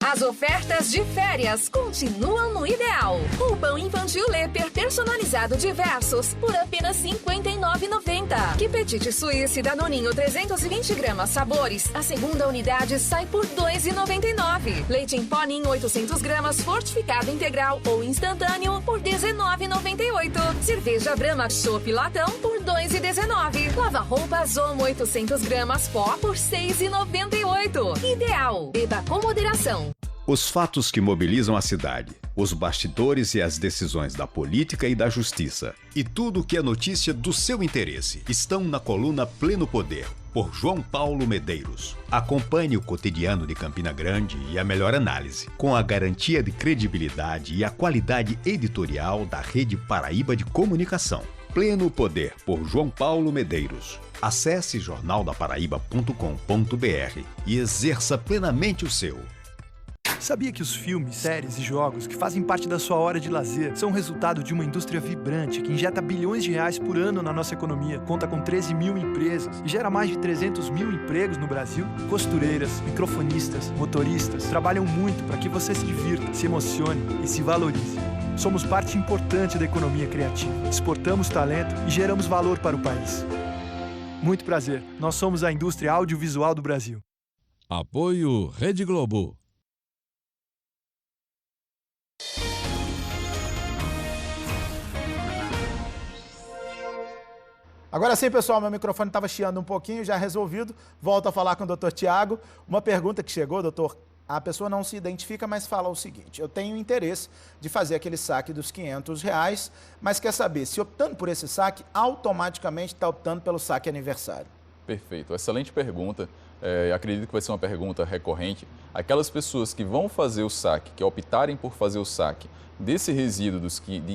As ofertas de férias continuam no Ideal. O pão infantil Leper personalizado diversos por apenas R$ 59,90. Que Petite Suíce Danoninho 320 gramas sabores, a segunda unidade sai por R$ 2,99. Leite em pó Ninho 800 gramas fortificado integral ou instantâneo por R$ 19,98. Cerveja Brahma Chopp Latão por R$ 2,19. Lava-roupa Zomo 800 gramas pó por R$ 6,98. Ideal. Beba com moderação. Os fatos que mobilizam a cidade, os bastidores e as decisões da política e da justiça, e tudo o que é notícia do seu interesse, estão na coluna Pleno Poder, por João Paulo Medeiros. Acompanhe o cotidiano de Campina Grande e a melhor análise, com a garantia de credibilidade e a qualidade editorial da Rede Paraíba de Comunicação. Pleno Poder, por João Paulo Medeiros. Acesse jornaldaparaíba.com.br e exerça plenamente o seu. Sabia que os filmes, séries e jogos que fazem parte da sua hora de lazer são resultado de uma indústria vibrante que injeta bilhões de reais por ano na nossa economia, conta com 13 mil empresas e gera mais de 300 mil empregos no Brasil? Costureiras, microfonistas, motoristas trabalham muito para que você se divirta, se emocione e se valorize. Somos parte importante da economia criativa, exportamos talento e geramos valor para o país. Muito prazer, nós somos a indústria audiovisual do Brasil. Apoio Rede Globo. Agora sim, pessoal, meu microfone estava chiando um pouquinho, já resolvido. Volto a falar com o doutor Thiago. Uma pergunta que chegou, doutor, a pessoa não se identifica, mas fala o seguinte: eu tenho interesse de fazer aquele saque dos R$500, mas quer saber se optando por esse saque, automaticamente está optando pelo saque aniversário. Perfeito, excelente pergunta. Acredito que vai ser uma pergunta recorrente. Aquelas pessoas que vão fazer o saque, que optarem por fazer o saque desse resíduo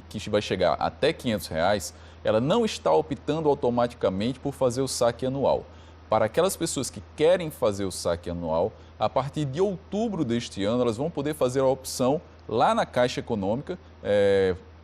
que vai chegar até R$500, ela não está optando automaticamente por fazer o saque anual. Para aquelas pessoas que querem fazer o saque anual, a partir de outubro deste ano, elas vão poder fazer a opção lá na Caixa Econômica,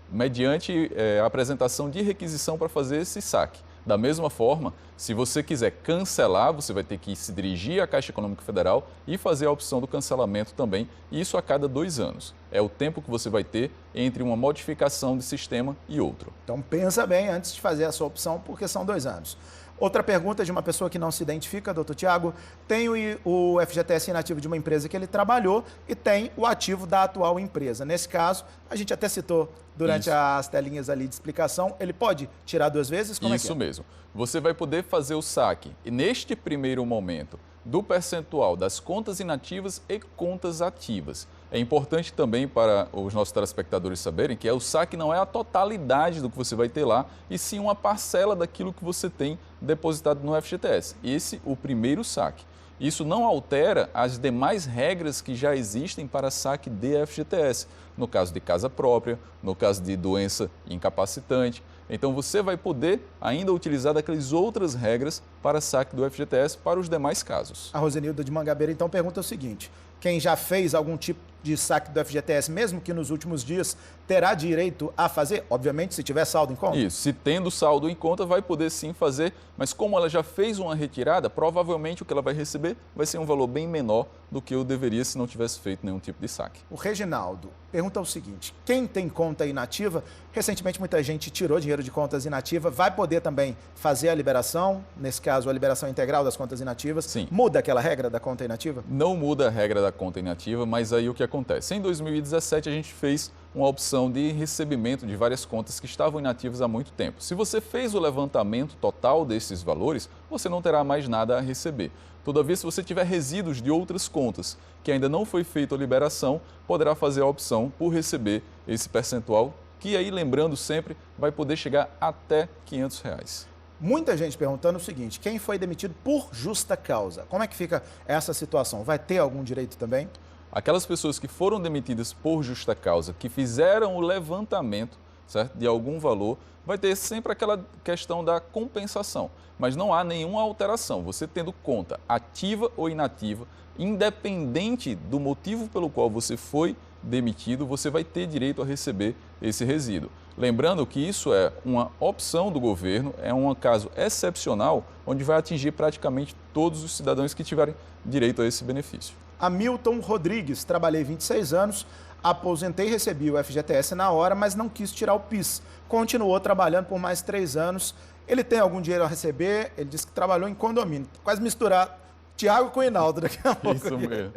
mediante a apresentação de requisição para fazer esse saque. Da mesma forma, se você quiser cancelar, você vai ter que se dirigir à Caixa Econômica Federal e fazer a opção do cancelamento também, isso a cada 2 anos. É o tempo que você vai ter entre uma modificação de sistema e outro. Então pensa bem antes de fazer a sua opção, porque são 2 anos. Outra pergunta de uma pessoa que não se identifica, doutor Thiago: tem o FGTS inativo de uma empresa que ele trabalhou e tem o ativo da atual empresa. Nesse caso, a gente até citou durante as telinhas ali de explicação, ele pode tirar 2 vezes? Como Isso mesmo. Você vai poder fazer o saque, neste primeiro momento, do percentual das contas inativas e contas ativas. É importante também para os nossos telespectadores saberem que o saque não é a totalidade do que você vai ter lá, e sim uma parcela daquilo que você tem depositado no FGTS. Esse, o primeiro saque. Isso não altera as demais regras que já existem para saque de FGTS, no caso de casa própria, no caso de doença incapacitante. Então você vai poder ainda utilizar daquelas outras regras para saque do FGTS para os demais casos. A Rosenilda de Mangabeira então pergunta o seguinte: quem já fez algum tipo de saque do FGTS, mesmo que nos últimos dias, terá direito a fazer? Obviamente, se tiver saldo em conta. Isso, se tendo saldo em conta, vai poder sim fazer, mas como ela já fez uma retirada, provavelmente o que ela vai receber vai ser um valor bem menor do que eu deveria se não tivesse feito nenhum tipo de saque. O Reginaldo pergunta o seguinte: quem tem conta inativa, recentemente muita gente tirou dinheiro de contas inativas, vai poder também fazer a liberação, nesse caso a liberação integral das contas inativas? Sim. Muda aquela regra da conta inativa? Não muda a regra da conta inativa, mas aí o que acontece? Em 2017 a gente fez uma opção de recebimento de várias contas que estavam inativas há muito tempo. Se você fez o levantamento total desses valores, você não terá mais nada a receber. Todavia, se você tiver resíduos de outras contas que ainda não foi feita a liberação, poderá fazer a opção por receber esse percentual, que aí, lembrando sempre, vai poder chegar até R$ 500. Muita gente perguntando o seguinte: quem foi demitido por justa causa? Como é que fica essa situação? Vai ter algum direito também? Aquelas pessoas que foram demitidas por justa causa, que fizeram o levantamento, certo, de algum valor, vai ter sempre aquela questão da compensação, mas não há nenhuma alteração. Você tendo conta ativa ou inativa, independente do motivo pelo qual você foi demitido, você vai ter direito a receber esse resíduo. Lembrando que isso é uma opção do governo, é um caso excepcional, onde vai atingir praticamente todos os cidadãos que tiverem direito a esse benefício. Hamilton Rodrigues: trabalhei 26 anos, aposentei e recebi o FGTS na hora, mas não quis tirar o PIS. Continuou trabalhando por mais 3 anos. Ele tem algum dinheiro a receber? Ele disse que trabalhou em condomínio. Quase misturar Tiago com o Hinaldo daqui a pouco. Isso mesmo.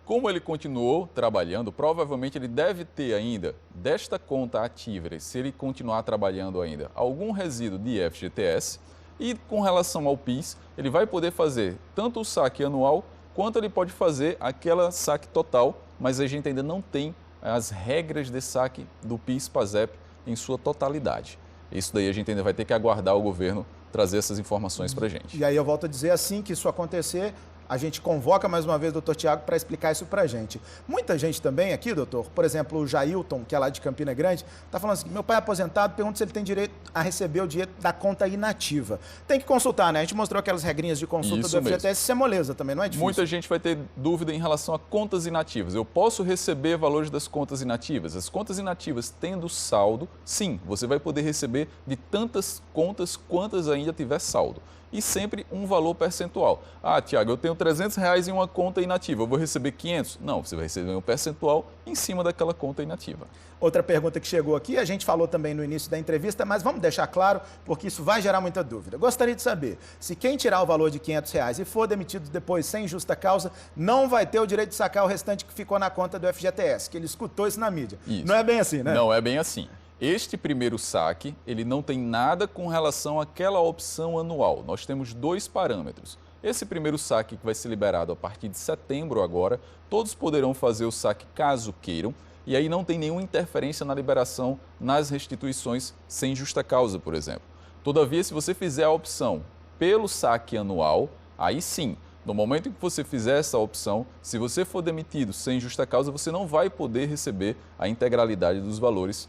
Como ele continuou trabalhando, provavelmente ele deve ter ainda, desta conta ativa, se ele continuar trabalhando ainda, algum resíduo de FGTS. E com relação ao PIS, ele vai poder fazer tanto o saque anual, quanto ele pode fazer aquela saque total, mas a gente ainda não tem as regras de saque do PIS/PASEP em sua totalidade. Isso daí a gente ainda vai ter que aguardar o governo trazer essas informações para a gente. E aí eu volto a dizer, assim que isso acontecer, a gente convoca mais uma vez o doutor Tiago para explicar isso para a gente. Muita gente também aqui, doutor, por exemplo, o Jailton, que é lá de Campina Grande, está falando assim: meu pai é aposentado, pergunta se ele tem direito a receber o dinheiro da conta inativa. Tem que consultar, né? A gente mostrou aquelas regrinhas de consulta do FGTS, isso é moleza também, não é difícil? Muita gente vai ter dúvida em relação a contas inativas. Eu posso receber valores das contas inativas? As contas inativas tendo saldo, sim, você vai poder receber de tantas contas quantas ainda tiver saldo. E sempre um valor percentual. Ah, Tiago, eu tenho R$300 em uma conta inativa, eu vou receber 500? Não, você vai receber um percentual em cima daquela conta inativa. Outra pergunta que chegou aqui, a gente falou também no início da entrevista, mas vamos deixar claro, porque isso vai gerar muita dúvida. Gostaria de saber se quem tirar o valor de R$500 e for demitido depois sem justa causa, não vai ter o direito de sacar o restante que ficou na conta do FGTS, que ele escutou isso na mídia. Isso. Não é bem assim, né? Não é bem assim. Este primeiro saque, ele não tem nada com relação àquela opção anual. Nós temos 2 parâmetros. Esse primeiro saque, que vai ser liberado a partir de setembro agora, todos poderão fazer o saque caso queiram, e aí não tem nenhuma interferência na liberação nas restituições sem justa causa, por exemplo. Todavia, se você fizer a opção pelo saque anual, aí sim, no momento em que você fizer essa opção, se você for demitido sem justa causa, você não vai poder receber a integralidade dos valores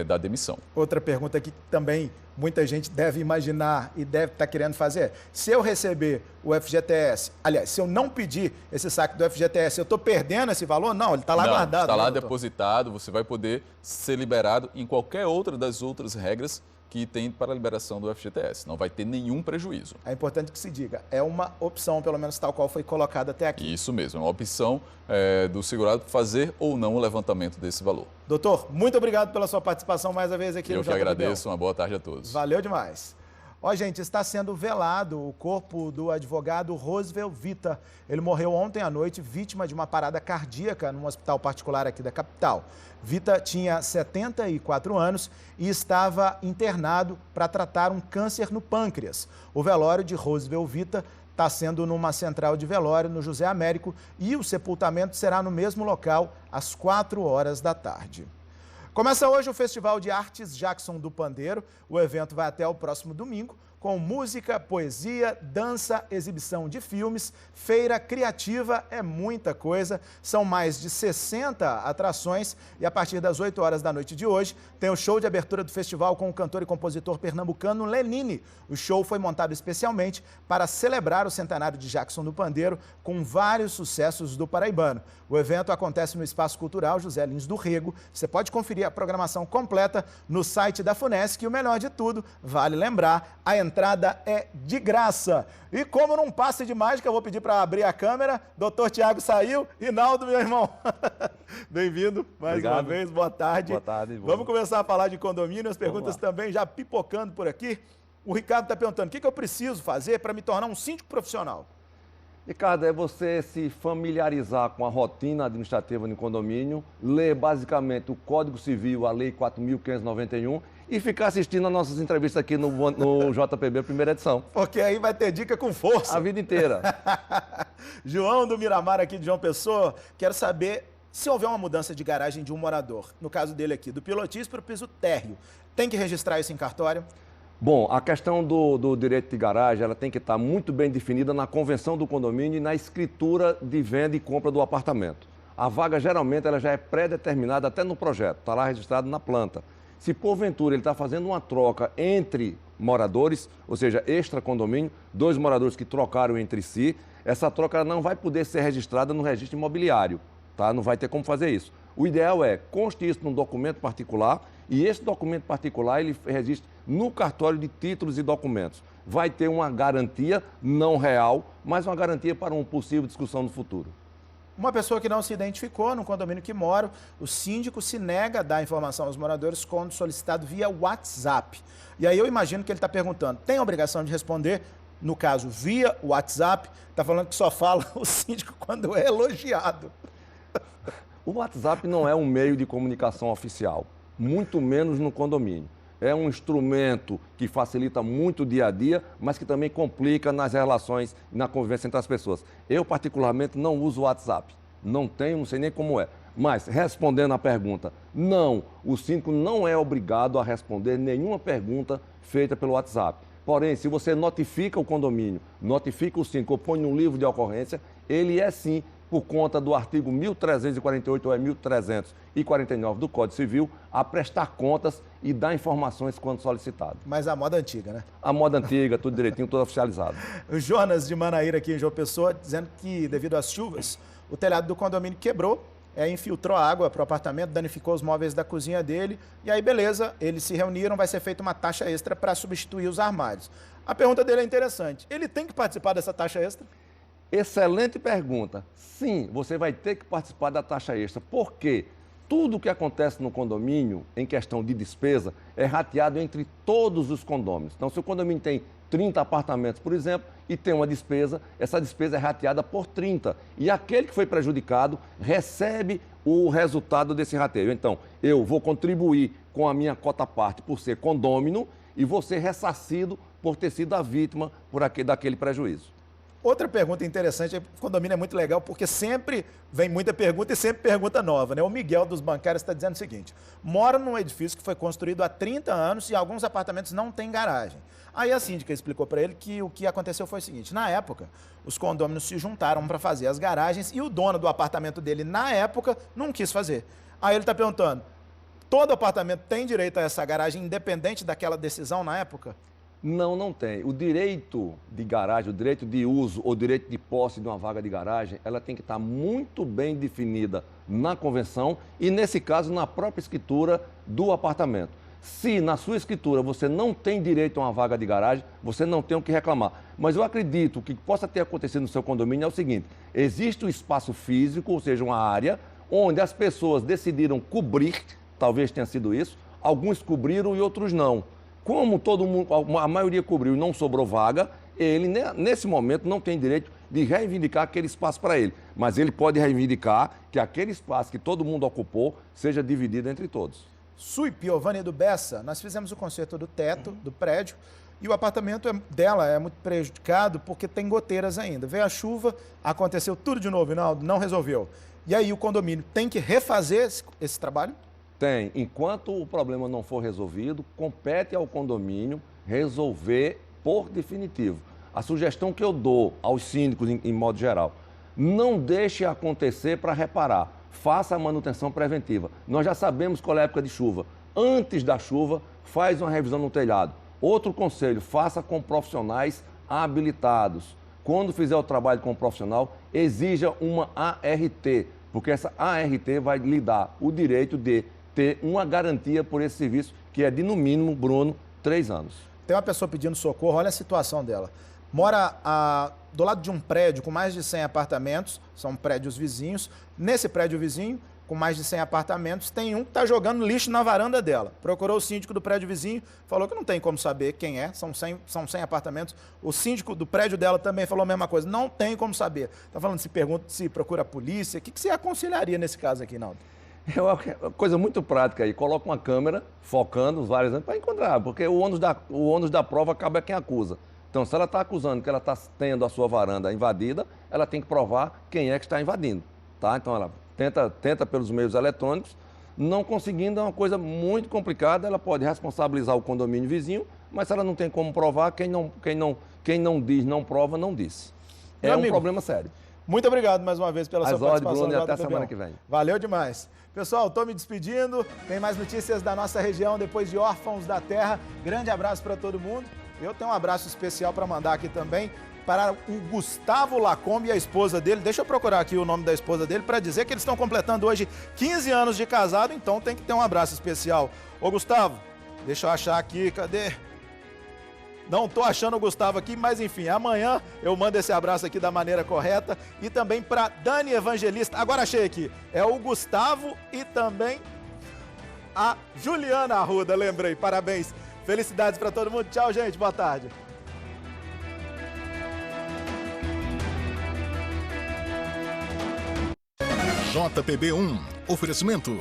da demissão. Outra pergunta que também muita gente deve imaginar e deve estar querendo fazer é: se eu receber o FGTS, aliás, se eu não pedir esse saque do FGTS, eu estou perdendo esse valor? Não, ele está lá guardado. Está lá doutor? depositado, você vai poder ser liberado em qualquer outra das outras regras que tem para a liberação do FGTS. Não vai ter nenhum prejuízo. É importante que se diga, é uma opção, pelo menos tal qual foi colocada até aqui. Isso mesmo, é uma opção do segurado fazer ou não o levantamento desse valor. Doutor, muito obrigado pela sua participação mais uma vez aqui no Eu que agradeço, uma boa tarde a todos. Valeu demais. Ó, gente, está sendo velado o corpo do advogado Roosevelt Vita. Ele morreu ontem à noite, vítima de uma parada cardíaca num hospital particular aqui da capital. Vita tinha 74 anos e estava internado para tratar um câncer no pâncreas. O velório de Roosevelt Vita está sendo numa central de velório no José Américo e o sepultamento será no mesmo local às 4h da tarde. Começa hoje o Festival de Artes Jackson do Pandeiro. O evento vai até o próximo domingo. com música, poesia, dança, exibição de filmes, feira criativa, é muita coisa. São mais de 60 atrações e a partir das 8 horas da noite de hoje tem o show de abertura do festival com o cantor e compositor pernambucano Lenine. O show foi montado especialmente para celebrar o centenário de Jackson do Pandeiro com vários sucessos do paraibano. O evento acontece no Espaço Cultural José Lins do Rego. Você pode conferir a programação completa no site da FUNESC e o melhor de tudo, vale lembrar, a entrada é de graça. E como num passe de mágica, eu vou pedir para abrir a câmera. Doutor Tiago saiu. Inaldo, meu irmão. Bem-vindo mais uma vez. Boa tarde. Boa tarde. Vamos começar a falar de condomínio. As perguntas também já pipocando por aqui. O Ricardo está perguntando, o que eu preciso fazer para me tornar um síndico profissional? Ricardo, é você se familiarizar com a rotina administrativa no condomínio, ler basicamente o Código Civil, a Lei 4.591 e ficar assistindo as nossas entrevistas aqui no JPB, primeira edição. Porque aí vai ter dica com força. A vida inteira. João do Miramar aqui de João Pessoa, quero saber se houver uma mudança de garagem de um morador, no caso dele aqui, do pilotis para o piso térreo, tem que registrar isso em cartório? Bom, a questão do direito de garagem, ela tem que estar muito bem definida na convenção do condomínio e na escritura de venda e compra do apartamento. A vaga, geralmente, ela já é pré-determinada até no projeto, está lá registrado na planta. Se, porventura, ele está fazendo uma troca entre moradores, ou seja, extra-condomínio, 2 moradores que trocaram entre si, essa troca não vai poder ser registrada no registro imobiliário, tá? Não vai ter como fazer isso. O ideal é constar isso num documento particular e esse documento particular ele registra no cartório de títulos e documentos. Vai ter uma garantia não real, mas uma garantia para uma possível discussão no futuro. Uma pessoa que não se identificou no condomínio que mora, o síndico se nega a dar informação aos moradores quando solicitado via WhatsApp. E aí eu imagino que ele está perguntando, tem a obrigação de responder, no caso via WhatsApp, está falando que só fala o síndico quando é elogiado. O WhatsApp não é um meio de comunicação oficial, muito menos no condomínio. É um instrumento que facilita muito o dia a dia, mas que também complica nas relações e na convivência entre as pessoas. Eu, particularmente, não uso o WhatsApp. Não tenho, não sei nem como é. Mas, respondendo à pergunta, não, o síndico não é obrigado a responder nenhuma pergunta feita pelo WhatsApp. Porém, se você notifica o condomínio, notifica o síndico ou põe no livro de ocorrência, ele é sim, por conta do artigo 1348 ou 1349 do Código Civil, a prestar contas e dar informações quando solicitado. Mas a moda antiga, né? A moda antiga, tudo direitinho, tudo oficializado. O Jonas de Manaíra aqui em João Pessoa, dizendo que devido às chuvas, o telhado do condomínio quebrou, infiltrou água para o apartamento, danificou os móveis da cozinha dele, e aí beleza, eles se reuniram, vai ser feita uma taxa extra para substituir os armários. A pergunta dele é interessante, ele tem que participar dessa taxa extra? Excelente pergunta. Sim, você vai ter que participar da taxa extra. Por quê? Tudo o que acontece no condomínio, em questão de despesa, é rateado entre todos os condôminos. Então, se o condomínio tem 30 apartamentos, por exemplo, e tem uma despesa, essa despesa é rateada por 30. E aquele que foi prejudicado recebe o resultado desse rateio. Então, eu vou contribuir com a minha cota-parte por ser condômino e vou ser ressarcido por ter sido a vítima daquele prejuízo. Outra pergunta interessante, o condomínio é muito legal porque sempre vem muita pergunta e sempre pergunta nova, né? O Miguel dos Bancários está dizendo o seguinte, mora num edifício que foi construído há 30 anos e alguns apartamentos não têm garagem. Aí a síndica explicou para ele que o que aconteceu foi o seguinte, na época, os condôminos se juntaram para fazer as garagens e o dono do apartamento dele, na época, não quis fazer. Aí ele está perguntando, todo apartamento tem direito a essa garagem independente daquela decisão na época? Não, não tem. O direito de garagem, o direito de uso ou direito de posse de uma vaga de garagem, ela tem que estar muito bem definida na convenção e, nesse caso, na própria escritura do apartamento. Se na sua escritura você não tem direito a uma vaga de garagem, você não tem o que reclamar. Mas eu acredito que o que possa ter acontecido no seu condomínio é o seguinte, existe um espaço físico, ou seja, uma área, onde as pessoas decidiram cobrir, talvez tenha sido isso, alguns cobriram e outros não. Como todo mundo, a maioria cobriu e não sobrou vaga, ele, nesse momento, não tem direito de reivindicar aquele espaço para ele. Mas ele pode reivindicar que aquele espaço que todo mundo ocupou seja dividido entre todos. Sui Piovani do Bessa, nós fizemos o conserto do teto do prédio e o apartamento dela é muito prejudicado porque tem goteiras ainda. Veio a chuva, aconteceu tudo de novo, não resolveu. E aí o condomínio tem que refazer esse trabalho? Tem. Enquanto o problema não for resolvido, compete ao condomínio resolver por definitivo. A sugestão que eu dou aos síndicos, em modo geral, não deixe acontecer para reparar. Faça a manutenção preventiva. Nós já sabemos qual é a época de chuva. Antes da chuva, faz uma revisão no telhado. Outro conselho, faça com profissionais habilitados. Quando fizer o trabalho com o profissional, exija uma ART, porque essa ART vai lhe dar o direito de ter uma garantia por esse serviço, que é de, no mínimo, Bruno, 3 anos. Tem uma pessoa pedindo socorro, olha a situação dela. Mora do lado de um prédio com mais de 100 apartamentos, são prédios vizinhos. Nesse prédio vizinho, com mais de 100 apartamentos, tem um que está jogando lixo na varanda dela. Procurou o síndico do prédio vizinho, falou que não tem como saber quem é, são 100 apartamentos. O síndico do prédio dela também falou a mesma coisa, não tem como saber. Está falando, se procura a polícia, o que você aconselharia nesse caso aqui, Naldo? É uma coisa muito prática aí, coloca uma câmera focando os vários anos para encontrar, porque o ônus da prova acaba quem acusa. Então, se ela está acusando que ela está tendo a sua varanda invadida, ela tem que provar quem é que está invadindo, tá? Então, ela tenta pelos meios eletrônicos, não conseguindo é uma coisa muito complicada, ela pode responsabilizar o condomínio vizinho, mas se ela não tem como provar, quem não diz, não prova, não disse. É um problema sério. Muito obrigado mais uma vez pela sua participação. Bruno, e até semana que vem. Valeu demais. Pessoal, estou me despedindo. Tem mais notícias da nossa região depois de Órfãos da Terra. Grande abraço para todo mundo. Eu tenho um abraço especial para mandar aqui também para o Gustavo Lacombe e a esposa dele. Deixa eu procurar aqui o nome da esposa dele para dizer que eles estão completando hoje 15 anos de casado, então tem que ter um abraço especial. Ô Gustavo, deixa eu achar aqui, cadê? Não estou achando o Gustavo aqui, mas enfim, amanhã eu mando esse abraço aqui da maneira correta. E também para Dani Evangelista, agora achei aqui, é o Gustavo e também a Juliana Arruda, lembrei, parabéns. Felicidades para todo mundo, tchau gente, boa tarde. JPB1, oferecimento.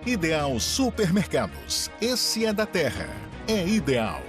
Ideal Supermercados, esse é da terra, é ideal.